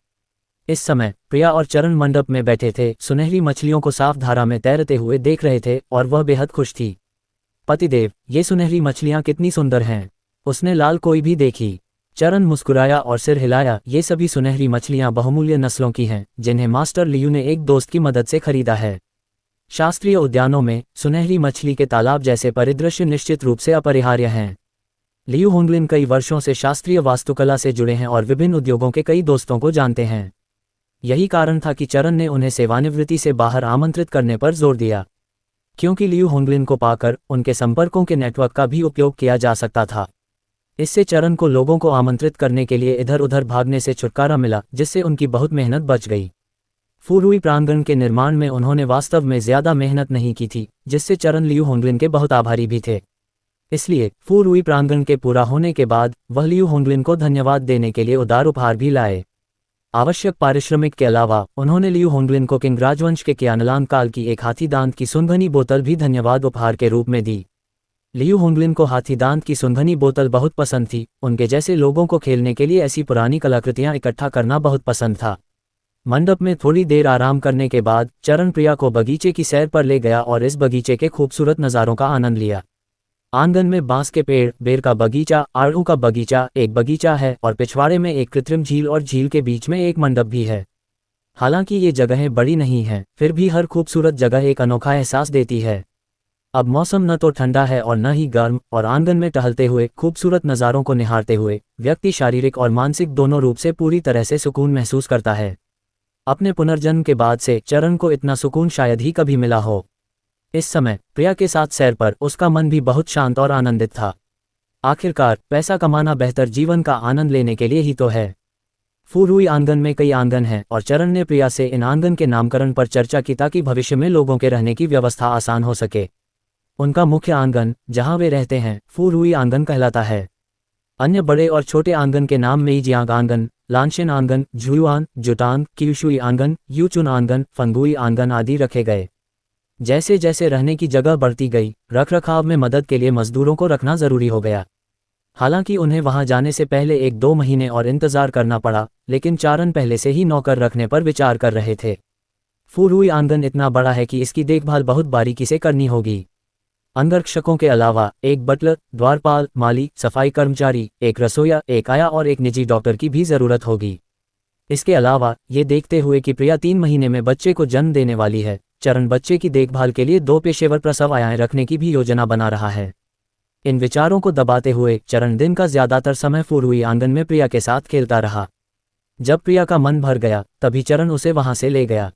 इस समय प्रिया और चरण मंडप में बैठे थे, सुनहरी मछलियों को साफ धारा में तैरते हुए देख रहे थे और वह बेहद खुश थी। पतिदेव, ये सुनहरी मछलियां कितनी सुंदर हैं। उसने लाल कोई भी देखी। चरण मुस्कुराया और सिर हिलाया। ये सभी सुनहरी मछलियां बहुमूल्य नस्लों की हैं, जिन्हें मास्टर लियू ने एक दोस्त की मदद से खरीदा है। शास्त्रीय उद्यानों में सुनहरी मछली के तालाब जैसे परिदृश्य निश्चित रूप से अपरिहार्य हैं। लियू होंगलिन कई वर्षों से शास्त्रीय वास्तुकला से जुड़े हैं और विभिन्न उद्योगों के कई दोस्तों को जानते हैं। यही कारण था कि चरण ने उन्हें सेवानिवृत्ति से बाहर आमंत्रित करने पर जोर दिया, क्योंकि लियू होंगलिन को पाकर उनके संपर्कों के नेटवर्क का भी उपयोग किया जा सकता था। इससे चरण को लोगों को आमंत्रित करने के लिए इधर उधर भागने से छुटकारा मिला, जिससे उनकी बहुत मेहनत बच गई। फुरुई प्रांगण के निर्माण में उन्होंने वास्तव में ज्यादा मेहनत नहीं की थी, जिससे चरण लियू होंगलिन के बहुत आभारी भी थे। इसलिए फुरुई प्रांगण के पूरा होने के बाद वह लियू होंगलिन को धन्यवाद देने के लिए उदार उपहार भी लाए। आवश्यक पारिश्रमिक के अलावा उन्होंने लियू होंगलिन को किंग राजवंश के क्यानलांग काल की एक हाथी दांत की सुनघनी बोतल भी धन्यवाद उपहार के रूप में दी। लियू होंगलिन को हाथी दांत की सुनघनी बोतल बहुत पसंद थी। उनके जैसे लोगों को खेलने के लिए ऐसी पुरानी कलाकृतियां इकट्ठा करना बहुत पसंद था। मंडप में थोड़ी देर आराम करने के बाद चरण प्रिया को बगीचे की सैर पर ले गया और इस बगीचे के खूबसूरत नज़ारों का आनंद लिया। आंगन में बांस के पेड़, बेर का बगीचा, आड़ू का बगीचा, एक बगीचा है और पिछवाड़े में एक कृत्रिम झील और झील के बीच में एक मंडप भी है। हालांकि ये जगहें बड़ी नहीं हैं, फिर भी हर खूबसूरत जगह एक अनोखा एहसास देती है। अब मौसम न तो ठंडा है और न ही गर्म, और आंगन में टहलते हुए खूबसूरत नज़ारों को निहारते हुए व्यक्ति शारीरिक और मानसिक दोनों रूप से पूरी तरह से सुकून महसूस करता है। अपने पुनर्जन्म के बाद से चरण को इतना सुकून शायद ही कभी मिला हो। इस समय प्रिया के साथ सैर पर उसका मन भी बहुत शांत और आनंदित था। आखिरकार पैसा कमाना बेहतर जीवन का आनंद लेने के लिए ही तो है। फुरुई आंगन में कई आंगन हैं और चरण ने प्रिया से इन आंगन के नामकरण पर चर्चा की ताकि भविष्य में लोगों के रहने की व्यवस्था आसान हो सके। उनका मुख्य आंगन, जहां वे रहते हैं, फुरुई आंगन कहलाता है। अन्य बड़े और छोटे आंगन के नाम मेईजियांग आंगन, लानशेन आंगन, झुयुआन, जुटांग, क्यूशुई आंगन, यूचुन आंगन, फंगुई आंगन आदि रखे गए। जैसे जैसे रहने की जगह बढ़ती गई, रखरखाव में मदद के लिए मजदूरों को रखना जरूरी हो गया। हालांकि उन्हें वहां जाने से पहले 1-2 महीने और इंतजार करना पड़ा, लेकिन चारण पहले से ही नौकर रखने पर विचार कर रहे थे। फुरुई आंगन इतना बड़ा है कि इसकी देखभाल बहुत बारीकी से करनी होगी। अंगरक्षकों के अलावा एक बटलर, द्वारपाल, माली, सफाई कर्मचारी, एक रसोइया, एक आया और एक निजी डॉक्टर की भी जरूरत होगी। इसके अलावा ये देखते हुए कि प्रिया 3 महीने में बच्चे को जन्म देने वाली है, चरण बच्चे की देखभाल के लिए 2 पेशेवर प्रसव आयाएं रखने की भी योजना बना रहा है। इन विचारों को दबाते हुए चरण दिन का ज्यादातर समय फुरुई आंगन में प्रिया के साथ खेलता रहा। जब प्रिया का मन भर गया तभी चरण उसे वहां से ले गया।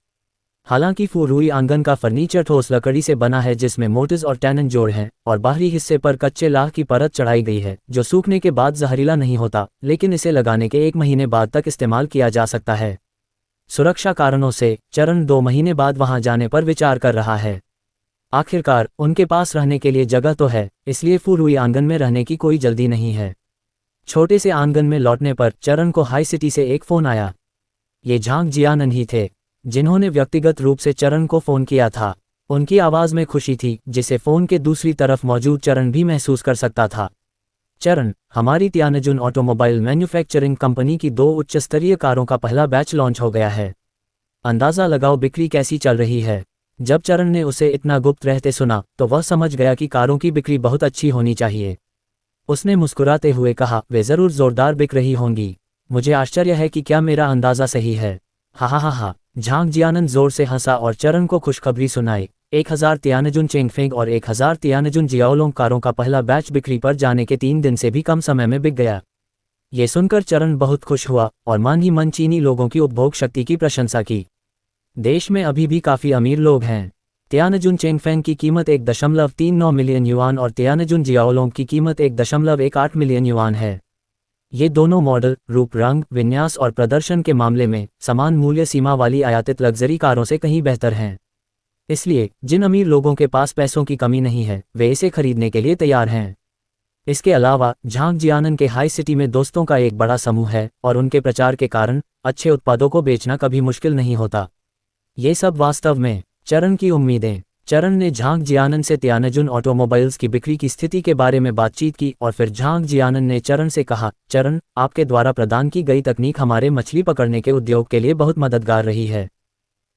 हालांकि फुरुई आंगन का फर्नीचर ठोस लकड़ी से बना है, जिसमें मोटिस और टैनन जोड़ हैं और बाहरी हिस्से पर कच्चे लाख की परत चढ़ाई गई है, जो सूखने के बाद जहरीला नहीं होता, लेकिन इसे लगाने के 1 महीने बाद तक इस्तेमाल किया जा सकता है। सुरक्षा कारणों से चरण 2 महीने बाद वहां जाने पर विचार कर रहा है। आखिरकार उनके पास रहने के लिए जगह तो है, इसलिए फुरुई आंगन में रहने की कोई जल्दी नहीं है। छोटे से आंगन में लौटने पर चरण को हाई सिटी से एक फोन आया। ये झांग जियानन ही थे, जिन्होंने व्यक्तिगत रूप से चरण को फोन किया था। उनकी आवाज में खुशी थी, जिसे फोन के दूसरी तरफ मौजूद चरण भी महसूस कर सकता था। चरण, हमारी तियानजुन ऑटोमोबाइल मैन्युफैक्चरिंग कंपनी की 2 उच्च स्तरीय कारों का पहला बैच लॉन्च हो गया है। अंदाजा लगाओ बिक्री कैसी चल रही है। जब चरण ने उसे इतना गुप्त रहते सुना तो वह समझ गया कि कारों की बिक्री बहुत अच्छी होनी चाहिए। उसने मुस्कुराते हुए कहा, वे जरूर जोरदार बिक रही होंगी। मुझे आश्चर्य है कि क्या मेरा अंदाजा सही है। हा हा हा हा। झांग जियानन जोर से हंसा और चरण को खुशखबरी सुनाई। 1000 तियानजुन चेंगफेंग और 1000 तियानजुन जियाओलोंग कारों का पहला बैच बिक्री पर जाने के 3 दिन से भी कम समय में बिक गया। ये सुनकर चरण बहुत खुश हुआ और मन ही मन चीनी लोगों की उपभोग शक्ति की प्रशंसा की। देश में अभी भी काफी अमीर लोग हैं। तियानजुन चेंगफेंग की कीमत 1.39 मिलियन युआन और तियानजुन जियाओलोंग की कीमत 1.18 मिलियन युआन है। ये दोनों मॉडल रूप, रंग, विन्यास और प्रदर्शन के मामले में समान मूल्य सीमा वाली आयातित लग्जरी कारों से कहीं बेहतर हैं। इसलिए जिन अमीर लोगों के पास पैसों की कमी नहीं है, वे इसे खरीदने के लिए तैयार हैं। इसके अलावा झांग जियानन के हाई सिटी में दोस्तों का एक बड़ा समूह है और उनके प्रचार के कारण अच्छे उत्पादों को बेचना कभी मुश्किल नहीं होता। ये सब वास्तव में चरण की उम्मीदें। चरण ने झांग जियानन से तियानजुन ऑटोमोबाइल्स की बिक्री की स्थिति के बारे में बातचीत की और फिर झांग जियानन ने चरण से कहा, चरण, आपके द्वारा प्रदान की गई तकनीक हमारे मछली पकड़ने के उद्योग के लिए बहुत मददगार रही है।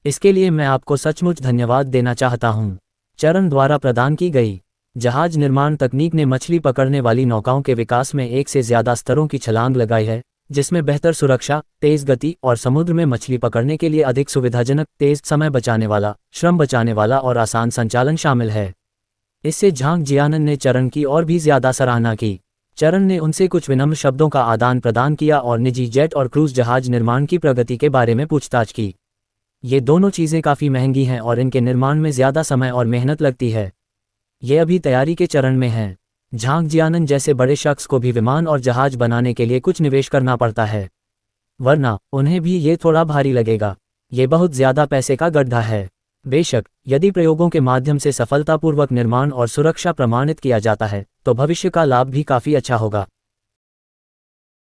इसके लिए मैं आपको सचमुच धन्यवाद देना चाहता हूँ। चरण द्वारा प्रदान की गई जहाज निर्माण तकनीक ने मछली पकड़ने वाली नौकाओं के विकास में 1 से ज़्यादा स्तरों की छलांग लगाई है, जिसमें बेहतर सुरक्षा, तेज गति और समुद्र में मछली पकड़ने के लिए अधिक सुविधाजनक, तेज समय बचाने वाला, श्रम बचाने वाला और आसान संचालन शामिल है। इससे झांग जियानन ने चरण की और भी ज्यादा सराहना की। चरण ने उनसे कुछ विनम्र शब्दों का आदान प्रदान किया और निजी जेट और क्रूज जहाज निर्माण की प्रगति के बारे में पूछताछ की। ये दोनों चीज़ें काफ़ी महंगी हैं और इनके निर्माण में ज़्यादा समय और मेहनत लगती है। ये अभी तैयारी के चरण में हैं। झांग जियानन जैसे बड़े शख्स को भी विमान और जहाज बनाने के लिए कुछ निवेश करना पड़ता है, वरना उन्हें भी ये थोड़ा भारी लगेगा। ये बहुत ज़्यादा पैसे का गड्ढा है। बेशक, यदि प्रयोगों के माध्यम से सफलतापूर्वक निर्माण और सुरक्षा प्रमाणित किया जाता है, तो भविष्य का लाभ भी काफ़ी अच्छा होगा।